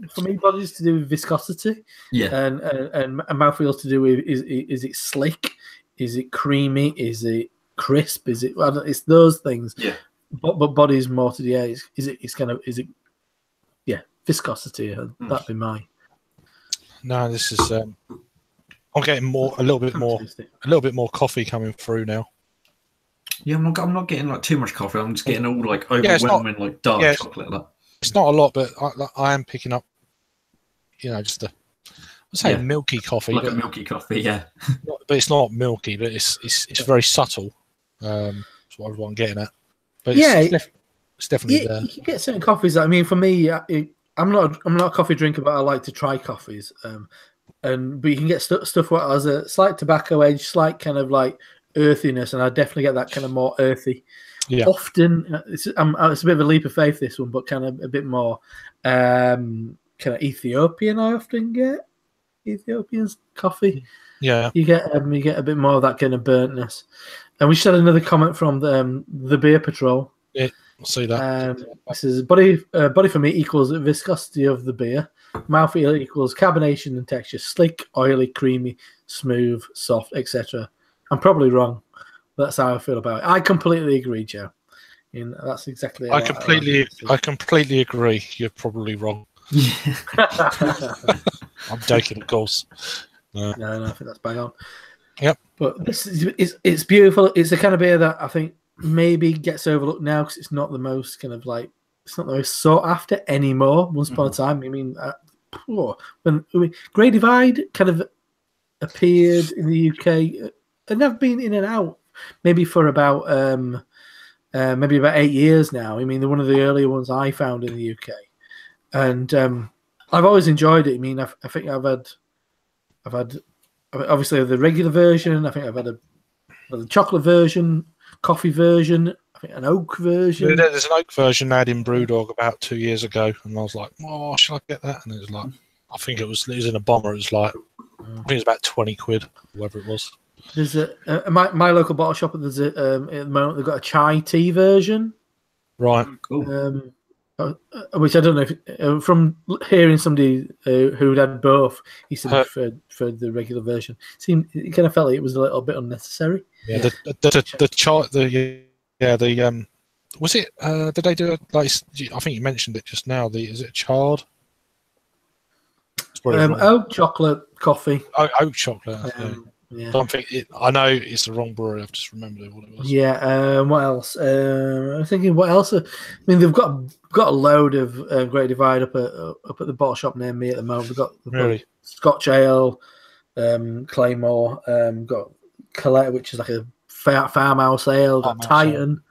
to do with viscosity.
Yeah.
And mouthfeel to do with is it slick? Is it creamy? Is it crisp? Is it? It's those things.
Yeah.
But body's more to the viscosity. That'd be my.
No, this is. I'm getting a little bit more coffee coming through now.
Yeah, I'm not getting like too much coffee. I'm just getting all like overwhelming, like dark chocolate. Like.
It's not a lot, but I am picking up. Just a milky coffee,
like a milky coffee, yeah.
But it's not milky, but it's very subtle. That's what I'm getting at. But it's definitely there.
You can get certain coffees. I mean, for me, I'm not a coffee drinker, but I like to try coffees. But you can get stuff where has a slight tobacco edge, slight kind of like earthiness, and I definitely get that kind of more earthy. Yeah. Often, it's a bit of a leap of faith, this one, but kind of a bit more kind of Ethiopian. I often get Ethiopian coffee.
Yeah,
you get a bit more of that kind of burntness. And we just had another comment from the Beer Patrol.
Yeah. I'll see that.
This is body for me equals viscosity of the beer. Mouthfeel equals carbonation and texture. Slick, oily, creamy, smooth, soft, etc. I'm probably wrong. That's how I feel about it. I completely agree, Joe. That's exactly.
I completely agree. You're probably wrong. I'm joking, of course.
No, I think that's bang on.
Yep.
But this it's beautiful. It's the kind of beer that I think maybe gets overlooked now because it's not the most kind of like it's not the most sought after anymore. Once upon a time, I mean, when Grey Divide kind of appeared in the UK, and they've been in and out maybe for about 8 years now. I mean, they're one of the earlier ones I found in the UK, and I've always enjoyed it. I mean, I think I've had obviously the regular version. I think I've had the chocolate version, coffee version. I an oak version.
There's an oak version they had in Brewdog about 2 years ago, and I was like, "Oh, shall I get that?" And it was like, I think it was in a bomber. It was like, I think it was about 20 quid, whatever it was.
There's my local bottle shop. There's at the moment they've got a chai tea version,
Right?
Cool.
which I don't know if from hearing somebody who'd had both, he said he preferred the regular version. It kind of felt like it was a little bit unnecessary.
Yeah, the chart, was it? Did they do it? Like, I think you mentioned it just now. Is it chard?
Oat chocolate coffee.
Oat chocolate.
Yeah.
Don't think it. I know it's the wrong brewery. I've just remembered what it was.
Yeah. What else? I'm thinking, what else? I mean, they've got a load of Great Divide up at the bottle shop near me at the moment. They've got Scotch Ale, Claymore, got Colette, which is like a farmhouse ale. Got Titan,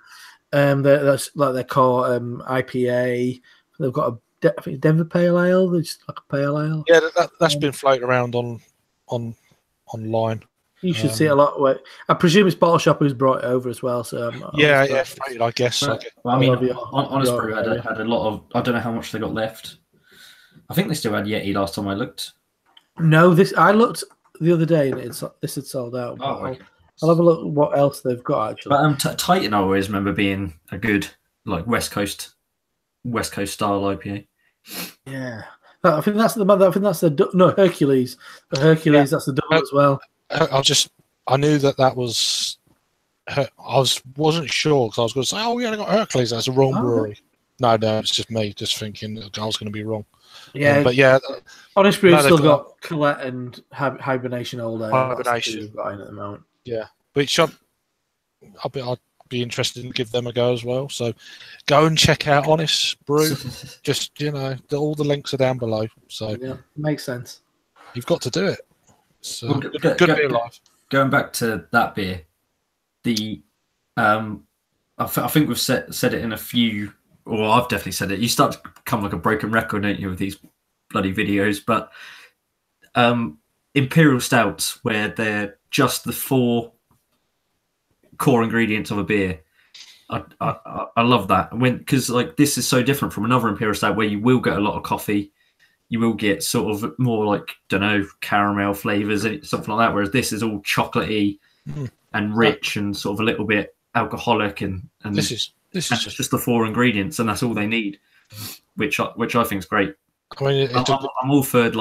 that's like their core IPA. They've got I think Denver Pale Ale. They're just like a pale ale.
Yeah, that's been floating around online.
You should see it a lot. I presume it's Bottle Shop who's brought it over as well. So
floated, I guess.
Well, I mean, Honest Brew had a lot of. I don't know how much they got left. I think they still had Yeti last time I looked.
No, I looked the other day and this had sold out.
Okay.
I'll have a look what else they've got actually.
But Titan I always remember being a good West Coast style IPA.
Yeah, I think that's the Hercules. The Hercules, that's the double as well.
I knew that was. I wasn't sure because I was going to say, "Oh, yeah, I got Hercules." That's the wrong brewery. No, it's just me just thinking that I was going to be wrong.
Yeah,
but yeah,
Honest Brew still got Colette and Hibernation all day.
Hibernation
got in at the moment.
Yeah, which I'd be interested in give them a go as well. So go and check out Honest Brew. Just all the links are down below. So
yeah, makes sense.
You've got to do it. So
good beer live. Going back to that beer, I think we've said it in a few, or I've definitely said it. You start to become like a broken record, don't you, with these bloody videos? But Imperial Stouts, where they're just the 4 core ingredients of a beer. I love that because this is so different from another Imperial Stout where you will get a lot of coffee, you will get sort of more caramel flavors, something like that. Whereas this is all chocolatey and rich and sort of a little bit alcoholic, and
this is
just the 4 ingredients, and that's all they need, which I think is great. I mean, I'm all for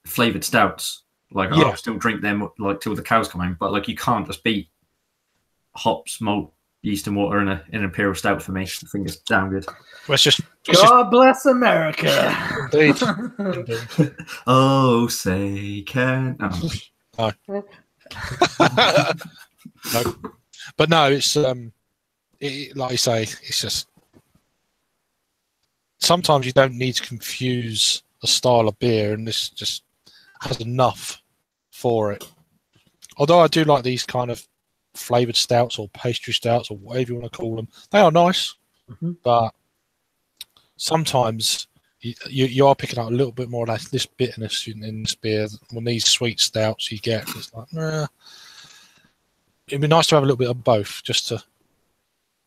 flavored stouts. I'll still drink them till the cows come home, but you can't just beat hops, malt, yeast, and water in an Imperial Stout for me. I think it's damn good.
Well,
God bless America.
Indeed.
Oh, say can.
Oh. No. No. But no, it's like you say, it's just sometimes you don't need to confuse a style of beer, and this just has enough for it. Although I do like these kind of flavoured stouts or pastry stouts or whatever you want to call them. They are nice, but sometimes you are picking up a little bit more of this bitterness in this beer. When these sweet stouts you get, it's like, it'd be nice to have a little bit of both, just to,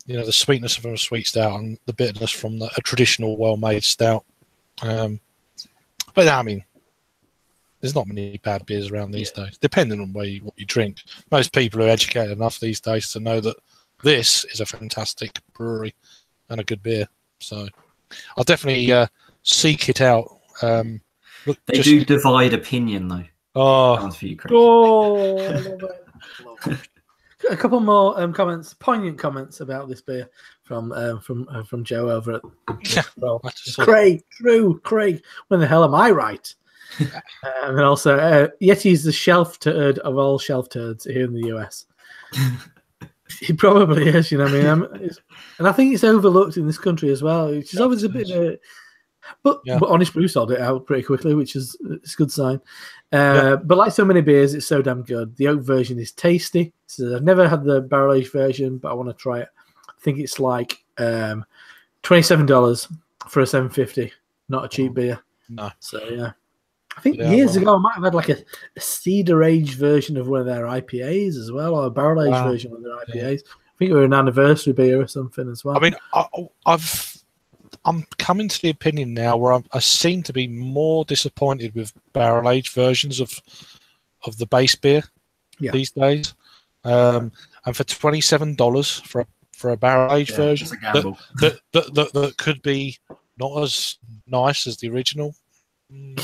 the sweetness from a sweet stout and the bitterness from a traditional well-made stout. But I mean, there's not many bad beers around these days, depending on what you drink. Most people are educated enough these days to know that this is a fantastic brewery and a good beer. So I'll definitely seek it out.
They do divide opinion, though.
Oh,
for you, Chris.
A couple more comments, poignant comments about this beer from Joe over at Craig. When the hell am I right? And then also, Yeti is the shelf turd of all shelf turds here in the US. He probably is, and I think it's overlooked in this country as well, which is always a bit. But Honest Brew sold it out pretty quickly, which is a good sign. But like so many beers, it's so damn good. The oak version is tasty. So I've never had the barrel aged version, but I want to try it. I think it's like $27 for a 750. Not a cheap beer.
No.
So yeah. I think years ago I might have had like a cedar aged version of one of their IPAs as well, or a barrel aged version of their IPAs think we're an anniversary beer or something as well.
I mean, I'm coming to the opinion now where I seem to be more disappointed with barrel-aged versions of the base beer these days. And for $27 for a barrel-aged version
it's a gamble.
that could be not as nice as the original.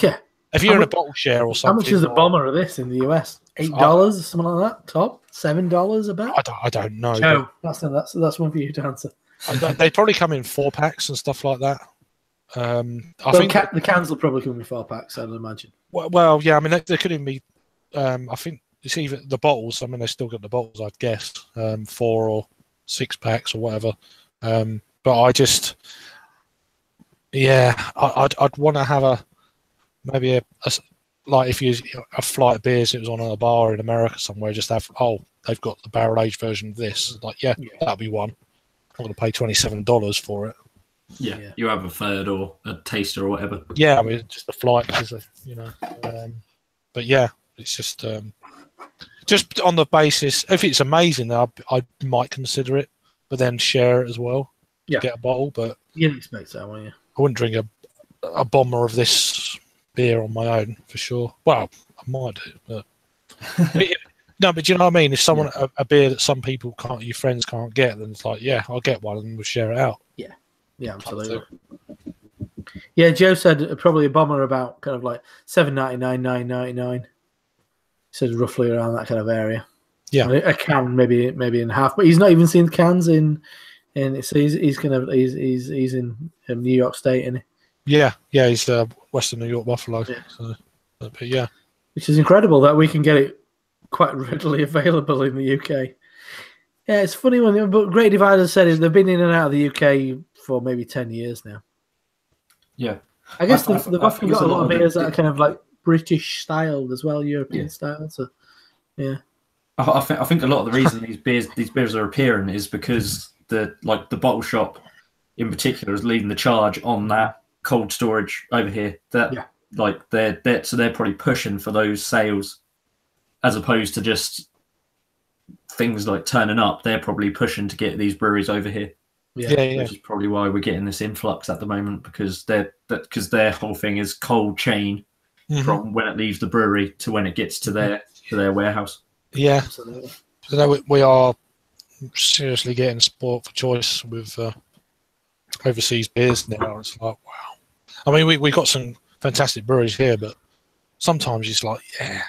Yeah.
If you're in a bottle share or something.
How much is a bomber of this in the US? $8, something like that. Top $7 a bet.
I don't know.
Joe, that's one for you to answer.
They probably come in 4-packs and stuff like that. I think
the cans will probably come in 4-packs, I'd imagine.
Well, yeah. I mean, they could even be. I think it's even the bottles. I mean, they still got the bottles, I'd guess, 4 or 6-packs or whatever. But I just, I'd want to have maybe a like if you a flight of beers, it was on a bar in America somewhere. Just have they've got the barrel aged version of this. Like that'd be one. I'm going to pay $27 for it.
Yeah, you have a third or a taster or whatever.
Yeah, I mean just the flight, but yeah, it's just on the basis if it's amazing, I might consider it, but then share it as well.
Yeah,
get a bottle, but
you didn't expect that, wouldn't you?
I wouldn't drink a bomber of this beer on my own for sure. Well, I might do, but no, but do you know what I mean? If someone a beer that some people can't, your friends can't get, then it's like, I'll get one and we'll share it out.
Yeah, absolutely. Yeah, Joe said probably a bomber about kind of like $7.99, $9.99. He said roughly around that kind of area.
Yeah,
and a can maybe in half, but he's not even seen the cans in. And so he's in New York State, isn't he?
Yeah, he's Western New York Buffalo. Yeah. So, but yeah,
which is incredible that we can get it quite readily available in the UK. Yeah, it's funny but Great Dividers said they've been in and out of the UK for maybe 10 years now.
Yeah,
I guess they've often got a lot of beers that are kind of like British styled as well, European style. So yeah,
I think a lot of the reason these beers are appearing is because the bottle shop in particular is leading the charge on that cold storage over here. They're probably pushing for those sales as opposed to just things like turning up. They're probably pushing to get these breweries over here.
Yeah.
Which is probably why we're getting this influx at the moment because their whole thing is cold chain from when it leaves the brewery to when it gets to their warehouse.
Yeah, absolutely. So we are seriously getting sport for choice with overseas beers now. It's like, wow. I mean, we got some fantastic breweries here, but sometimes it's like,
I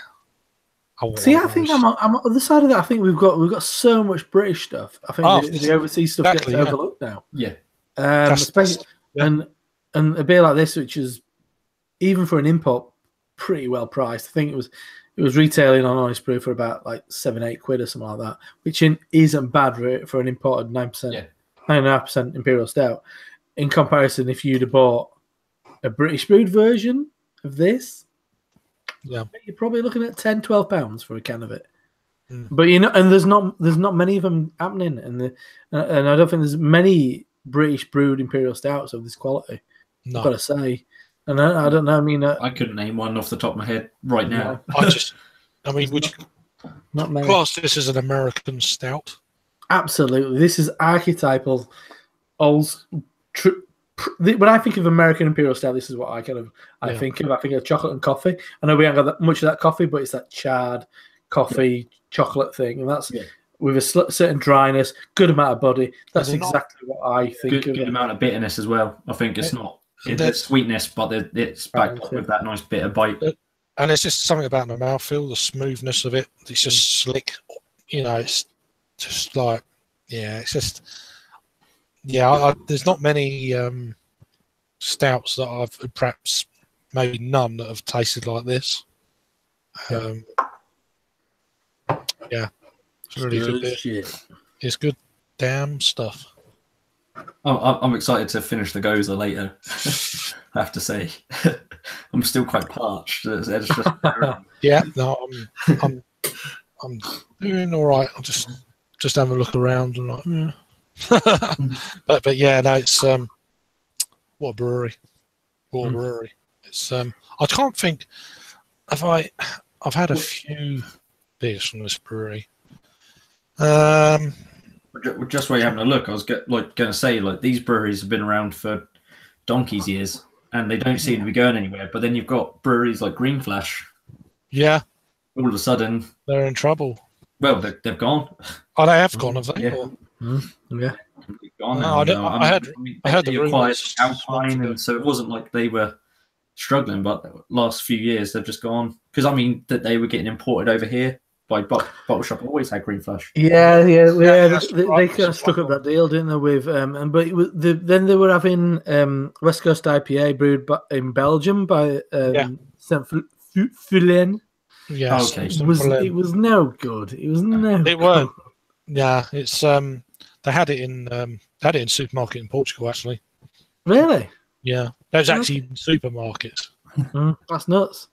think I'm on the side of that. I think we've got so much British stuff. I think the overseas stuff gets overlooked now.
Yeah,
especially and a beer like this, which is even for an import, pretty well priced. I think it was retailing on Honest Brew for about like £7-8 or something like that, which isn't bad for an imported 9.5% Imperial Stout. In comparison, if you'd have bought a British brewed version of this, you're probably looking at £10-12 for a can of it. But and there's not many of them happening, and I don't think there's many British brewed Imperial Stouts of this quality.
No.
I've got to say. And I don't know. I mean,
I couldn't name one off the top of my head right now.
Would you
not many.
class this as an American stout?
Absolutely. This is archetypal. When I think of American Imperial Stout, this is what I think of. I think of chocolate and coffee. I know we haven't got that much of that coffee, but it's that charred coffee chocolate thing, and that's with a certain dryness, good amount of body. That's exactly what I think.
Good amount of bitterness as well. I think it's not. It's sweetness, but it's backed up with that nice bitter bite.
And it's just something about the mouthfeel, the smoothness of it. It's just slick. It's just like, it's just, there's not many stouts that I've, perhaps maybe none, that have tasted like this. It's really good beer. It's good damn stuff.
I'm excited to finish the Gose later. I have to say, I'm still quite parched. It's just
I'm doing all right. I'll just have a look around and but it's what a brewery. What a brewery. It's I can't think if I've had a few beers from this brewery.
Maybe Just while you're having a look, I was going to say, like, these breweries have been around for donkey's years, and they don't seem to be going anywhere. But then you've got breweries like Green Flash.
Yeah.
All of a sudden,
they're in trouble.
Well, they've gone.
Oh, they have gone, have they?
Yeah.
Yeah.
Gone
no,
now.
I heard the
acquired
rumours.
Alpine, and so it wasn't like they were struggling. But the last few years, they've just gone. Because I mean, that they were getting imported over here by Bottle Shop. Always had Green Flash.
Yeah. They kind of stuck up that deal, didn't they? With but it was then they were having West Coast IPA brewed in Belgium by Saint Fulin.
Yeah,
okay.
It was no good. It was no.
It weren't. Yeah, it's they had it in supermarket in Portugal actually.
Really?
Yeah, that was actually in supermarkets.
That's nuts.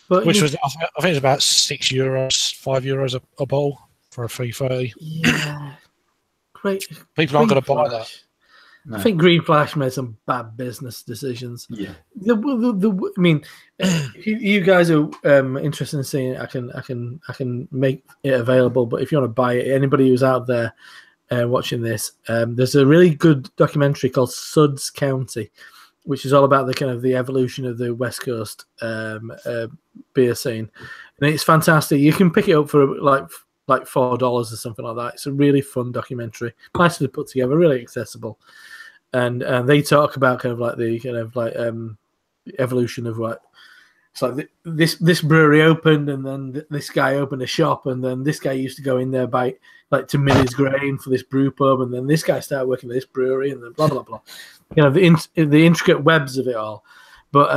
But
Which was I think it was about €6, €5 a bowl for a 330.
Yeah, great.
People aren't going to buy that.
No.
I think Green Flash made some bad business decisions.
Yeah.
I mean, if you guys are interested in seeing it, I can make it available. But if you want to buy it, anybody who's out there watching this, there's a really good documentary called Suds County, which is all about the kind of the evolution of the West Coast beer scene, and it's fantastic. You can pick it up for like $4 or something like that. It's a really fun documentary, nicely put together, really accessible, and they talk about kind of like the kind of like evolution of what it's like. This brewery opened, and then this guy opened a shop, and then this guy used to go in there to mill his grain for this brew pub, and then this guy started working at this brewery, and then blah blah blah. You know, the intricate webs of it all. But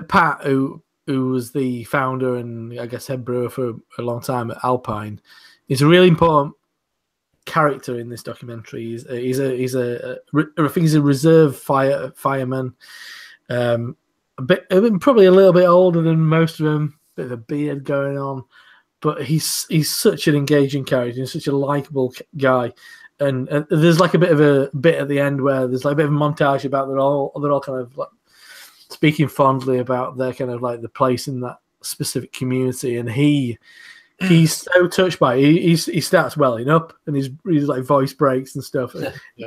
Pat, who was the founder and I guess head brewer for a long time at Alpine, is a really important character in this documentary. I think he's a reserve fireman, probably a little bit older than most of them, bit of a beard going on, but he's such an engaging character. He's such a likable guy. And there's like a bit of a bit at the end where there's like a bit of a montage about they're all kind of like speaking fondly about their kind of like the place in that specific community, and he's so touched by it. He starts welling up, and his like voice breaks and stuff.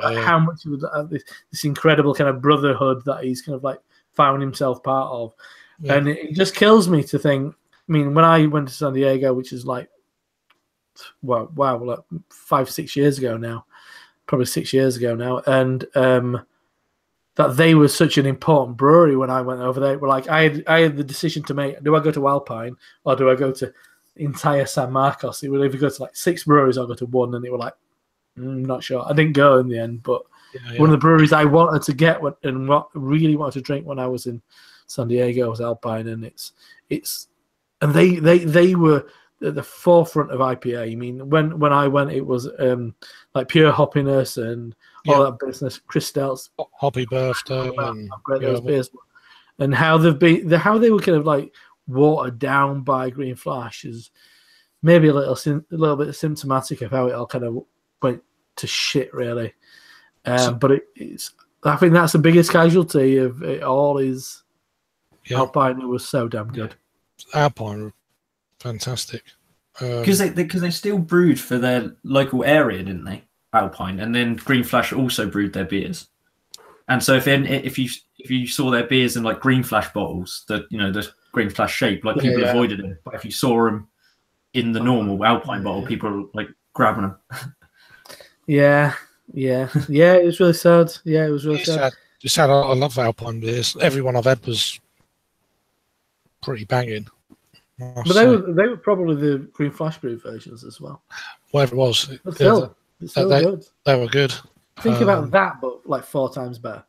How much of this incredible kind of brotherhood that he's kind of like found himself part of, and it just kills me to think. I mean, when I went to San Diego, which is like wow, like 5-6 years ago now, probably 6 years ago now, and that they were such an important brewery when I went over there. Well, like I had the decision to make: do I go to Alpine or do I go to entire San Marcos? It would either go to like 6 breweries or go to one, and it was like not sure. I didn't go in the end, but one of the breweries I wanted to get and what really wanted to drink when I was in San Diego was Alpine, and and they were at the forefront of IPA. I mean, when I went, it was like pure hoppiness and all that business. Chris Stout's
Hoppy Birthday, and
those beers, and how they were kind of like watered down by Green Flash is maybe a little bit symptomatic of how it all kind of went to shit, really. But I think that's the biggest casualty of it all is Alpine, who was so damn good.
Alpine were fantastic.
Because they still brewed for their local area, didn't they? Alpine, and then Green Flash also brewed their beers. And so if you saw their beers in like Green Flash bottles, the Green Flash shape, like people avoided it. But if you saw them in the normal Alpine bottle, people were like grabbing them. Yeah.
It was really sad. Yeah, it was really sad.
Just sad. I love Alpine beers. Everyone I've had was pretty banging.
But they were probably the Green Flash brew versions as well.
Whatever it was,
it's still good.
They were good.
Think about that, but like 4 times better.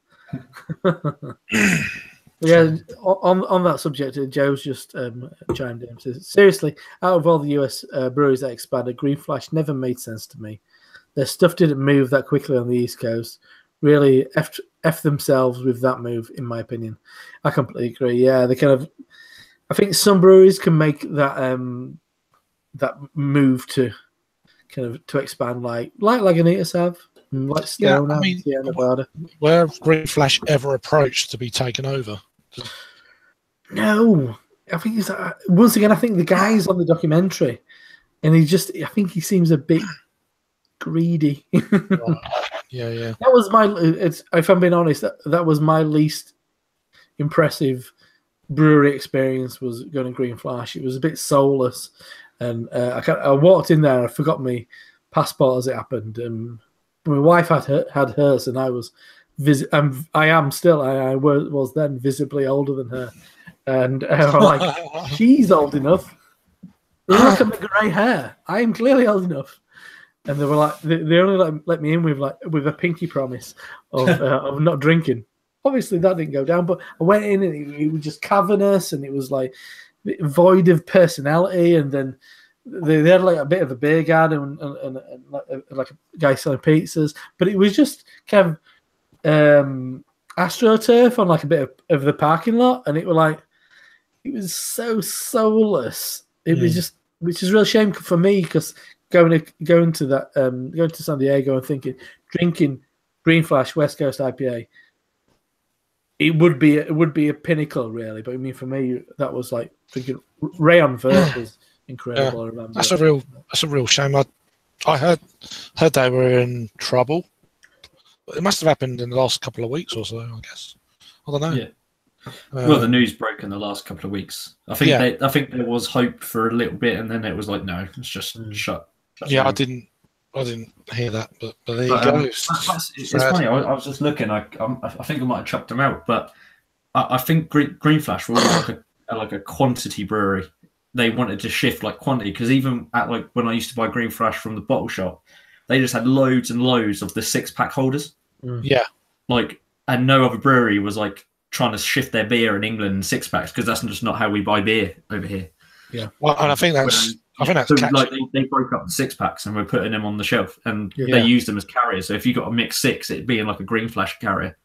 Yeah, on that subject, Joe's just chimed in. Says, seriously, out of all the US breweries that expanded, Green Flash never made sense to me. Their stuff didn't move that quickly on the East Coast. Really, F themselves with that move, in my opinion. I completely agree. Yeah, they kind of. I think some breweries can make that that move to kind of to expand, like Lagunitas have, like Stone have, Nevada.
Where have Green Flash ever approached to be taken over?
No, I think once again, I think the guys on the documentary and I think he seems a bit greedy.
Right. Yeah.
That was if I'm being honest, that was my least impressive brewery experience, was going to Green Flash. It was a bit soulless, and I walked in there and I forgot my passport as it happened. My wife had hers, and I was I was then visibly older than her, and I'm like, she's old enough. Look at my grey hair. I am clearly old enough. And they were like, they only let me in with a pinky promise of not drinking. Obviously, that didn't go down, but I went in and it was just cavernous, and it was like void of personality. And then they had like a bit of a beer garden and like a guy selling pizzas, but it was just kind of AstroTurf on like a bit of the parking lot, and it was so soulless. It was just, which is a real shame for me, because going to San Diego and drinking Green Flash West Coast IPA, it would be a pinnacle, really. But I mean, for me, that was like thinking Rayon Vert was incredible. I remember
that's a real shame. I heard they were in trouble. It must have happened in the last couple of weeks or so, I guess. I don't know.
Yeah. Well, the news broke in the last couple of weeks. I think there was hope for a little bit, and then it was like, no, it's just shut.
Yeah, I didn't hear that, but there you go.
It's funny. I was just looking. I think I might have chucked them out, but I think Green Flash were like a quantity brewery. They wanted to shift like quantity, because even at like when I used to buy Green Flash from the bottle shop, they just had loads and loads of the 6-pack holders.
Yeah,
and no other brewery was like trying to shift their beer in England in 6-packs, because that's just not how we buy beer over here.
Yeah, well, and I think that's
so like they broke up the 6-packs and we're putting them on the shelf, and they used them as carriers. So if you got a mixed 6, it'd be in like a Green Flash carrier.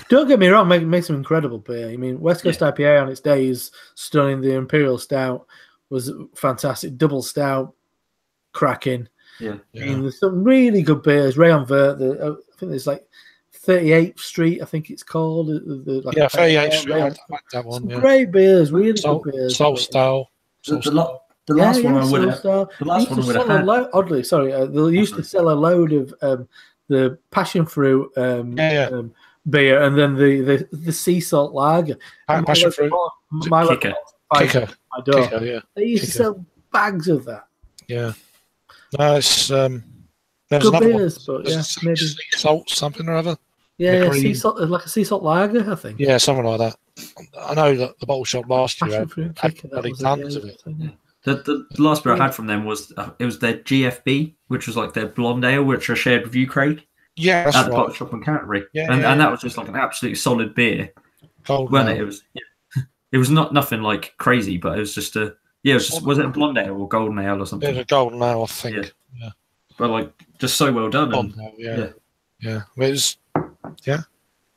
Don't get me wrong, it makes some incredible beer. I mean, West Coast IPA on its day is stunning. The Imperial Stout was fantastic. Double Stout, cracking.
Yeah.
I mean, there's some really good beers. Rayon Vert, I think there's like 38th Street, I think it's called.
38th Street. I like that one.
Some great beers, really good beers.
Salt Style.
The last one I would have.
Oddly, sorry, they used to sell a load of the passion fruit beer, and then the sea salt lager.
Passion fruit.
Kicker. They used to sell bags of that.
Yeah. No, it's there's
good
another
beers,
one.
but maybe
sea salt something or other.
Yeah, sea salt, like a sea salt lager, I think.
Yeah, something like that. I know that the bottle shop last year had tons of it.
The last beer I had from them was it was their GFB, which was like their blonde ale, which I shared with you, Craig.
Yeah, that's
at the bottle shop in Canterbury, and that was just like an absolutely solid beer. It was nothing like crazy, but it was just was it a blonde ale or golden ale or something?
It was a golden ale, I think. Yeah.
But like just so well done.
Yeah. It was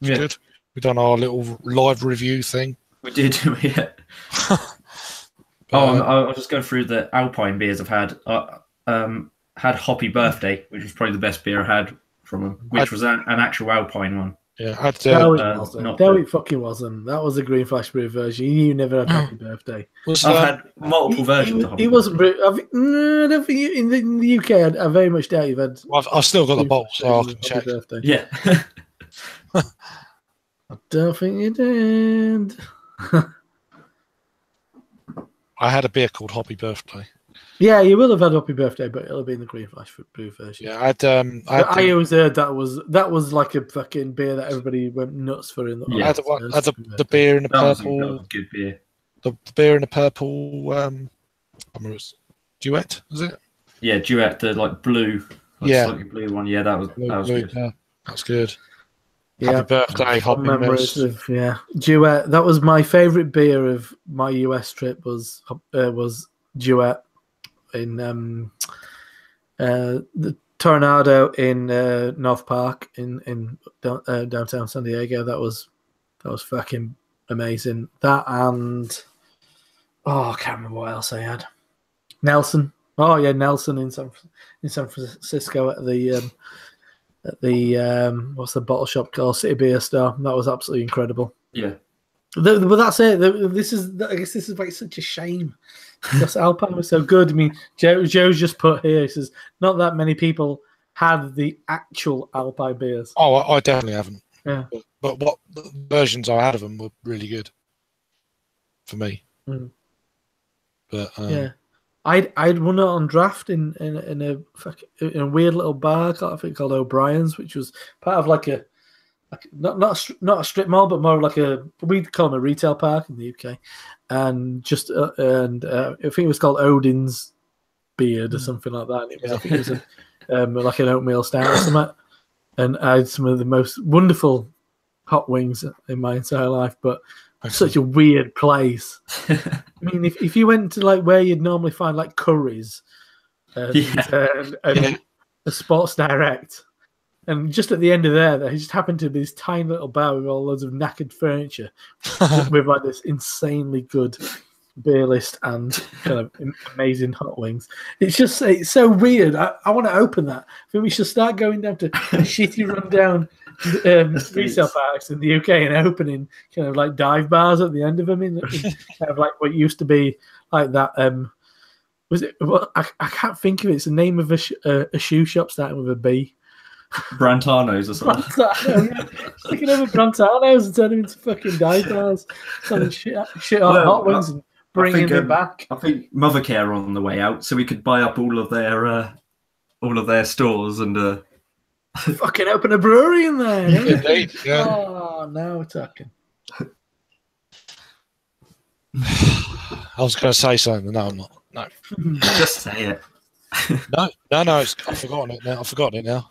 good. We've done our little live review thing.
We did, yeah. I was just going through the Alpine beers I've had. Had Hoppy Birthday, which was probably the best beer I had from them, which was an actual Alpine one.
Yeah,
no, it fucking wasn't. That was a Green Flash Brew version. You never had Happy Birthday.
I've had multiple versions.
It wasn't Brew. I don't think in the UK. I very much doubt you've had.
Well, I've still got the bottle, so I can check.
Birthday.
Yeah.
I don't think you did.
I had a beer called Hoppy Birthday.
Yeah, you will have had Happy Birthday, but it'll be in the Green Flash Brew version.
Yeah, I
always heard that was like a fucking beer that everybody went nuts for. In the
I had the beer in the purple.
That was a good beer.
The beer in the purple. I remember it was Duet, was it?
Yeah, Duet, the like blue, slightly blue one. Yeah, that was good.
Yeah, that's good. Happy birthday, Hoppy
memories of Duet. That was my favourite beer of my US trip. Was Duet in the Tornado in North Park in downtown San Diego. That was fucking amazing. That and I can't remember what else I had. Nelson. Oh yeah, Nelson in San Francisco at the what's the bottle shop called? City Beer Store. That was absolutely incredible.
Yeah.
But that's it. I guess this is like such a shame. Because Alpine was so good. I mean, Joe's just put here. He says not that many people had the actual Alpine beers.
Oh, I definitely haven't.
Yeah.
But what the versions I had of them were really good for me.
Mm.
But
yeah, I'd won it on draft in a weird little bar, I think called O'Brien's, which was part of like not a strip mall, but more like we'd call them a retail park in the UK, and I think it was called Odin's Beard or something like that. And I think it was like an oatmeal stout or something. And I had some of the most wonderful hot wings in my entire life, but such a weird place. I mean, if you went to like where you'd normally find like Curry's and a Sports Direct, and just at the end of there just happened to be this tiny little bar with all loads of knackered furniture with like this insanely good beer list and kind of amazing hot wings. It's so weird. I want to open that. I think we should start going down to shitty rundown resale parks in the UK and opening kind of like dive bars at the end of them in kind of like what used to be like that. Was it? Well, I can't think of it. It's the name of a shoe shop starting with a B.
Brantano's or something.
Sticking over Brantano's and turning into fucking dive bars, selling shit hot wings and bringing them back.
I think Mothercare are on the way out, so we could buy up all of their stores and
fucking open a brewery in there.
Indeed, yeah.
Oh, now we're talking.
I was going to say something, but no, I'm not. No,
just say it.
no. I've forgotten it now.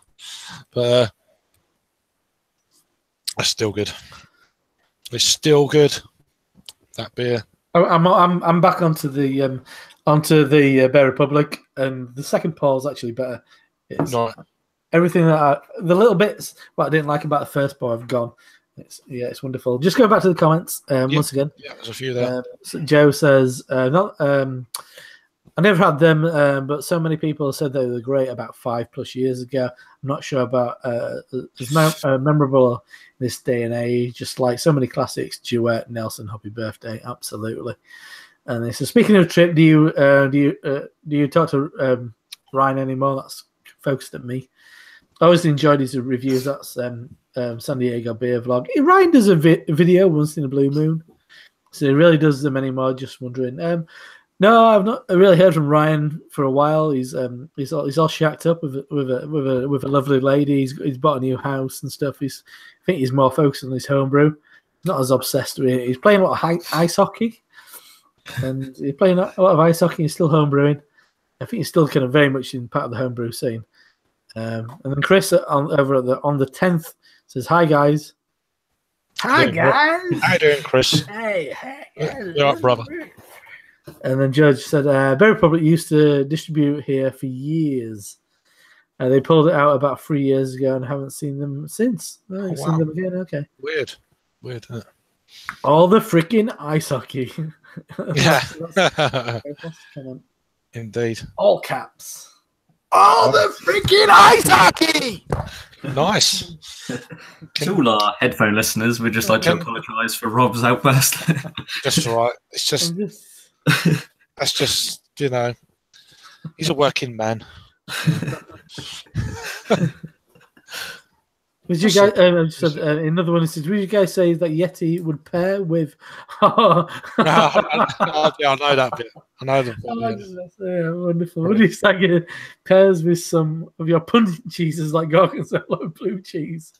But it's still good. It's still good. That beer.
I'm back onto the Bear Republic, and the second pour is actually better. It's everything the little bits what I didn't like about the first pour have gone. It's wonderful. Just go back to the comments once again.
Yeah, there's a few there.
So Joe says, I never had them, but so many people said they were great about 5+ years ago. I'm not sure about as memorable this day and age. Just like so many classics, Duet, Nelson, Happy Birthday, absolutely. And they said, speaking of trip, do you talk to Ryan anymore? That's focused at me. I always enjoyed his reviews. That's San Diego Beer Vlog. Ryan does a video once in a blue moon, so he really does them anymore. Just wondering. No, I've not really heard from Ryan for a while. He's all shacked up with a lovely lady. He's bought a new house and stuff. I think he's more focused on his homebrew. Not as obsessed with it. He's playing a lot of ice hockey, and he's playing a lot of ice hockey. He's still homebrewing. I think he's still kind of very much in part of the homebrew scene. And then Chris on the 10th says, "Hi guys." Hi guys.
How you doing, Chris?
Hey.
You're up, brother.
And then Judge said, Bear Republic used to distribute here for years. They pulled it out about 3 years ago and haven't seen them since. Seen them again. Okay.
Weird. Huh?
All the freaking ice hockey.
Yeah.
Come on.
Indeed.
All caps. All the freaking ice hockey.
Nice.
To all our headphone listeners, we'd just like to apologise for Rob's outburst.
Just all right. It's just... That's just, he's a working man.
Would you guys? Another one says, would you guys say that Yeti would pair with?
I know that bit. I know the bit.
Yeah, wonderful. What do you say? It pairs with some of your pundit cheeses like Gorgonzola blue cheese.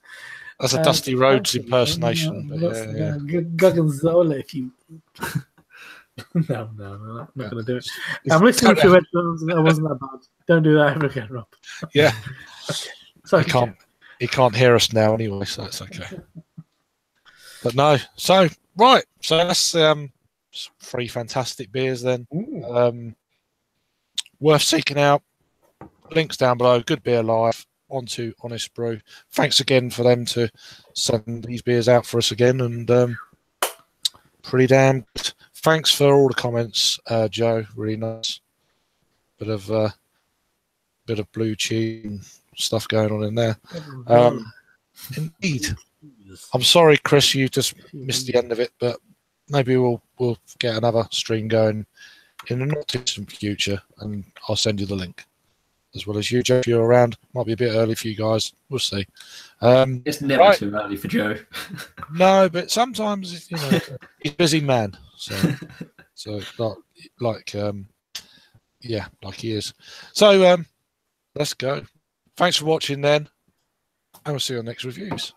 That's a Dusty Rhodes impersonation.
Gorgonzola, if you. No, I'm not going to do it. I'm listening to it. That wasn't that bad. Don't do that ever again, Rob.
Yeah.
Okay. Sorry,
he can't hear us now anyway, so it's okay. But no. So that's 3 fantastic beers then. Worth seeking out. Links down below. Good Beer Live. Onto Honest Brew. Thanks again for them to send these beers out for us again, and pretty damn good. Thanks for all the comments, Joe. Really nice. Bit of blue cheese and stuff going on in there. Indeed. I'm sorry, Chris, you just missed the end of it, but maybe we'll get another stream going in the not distant future, and I'll send you the link as well as you, Joe. If you're around, might be a bit early for you guys. We'll see.
It's never too early for Joe.
No, but sometimes he's a busy man. So like he is. So let's go. Thanks for watching then, and we'll see you on next reviews.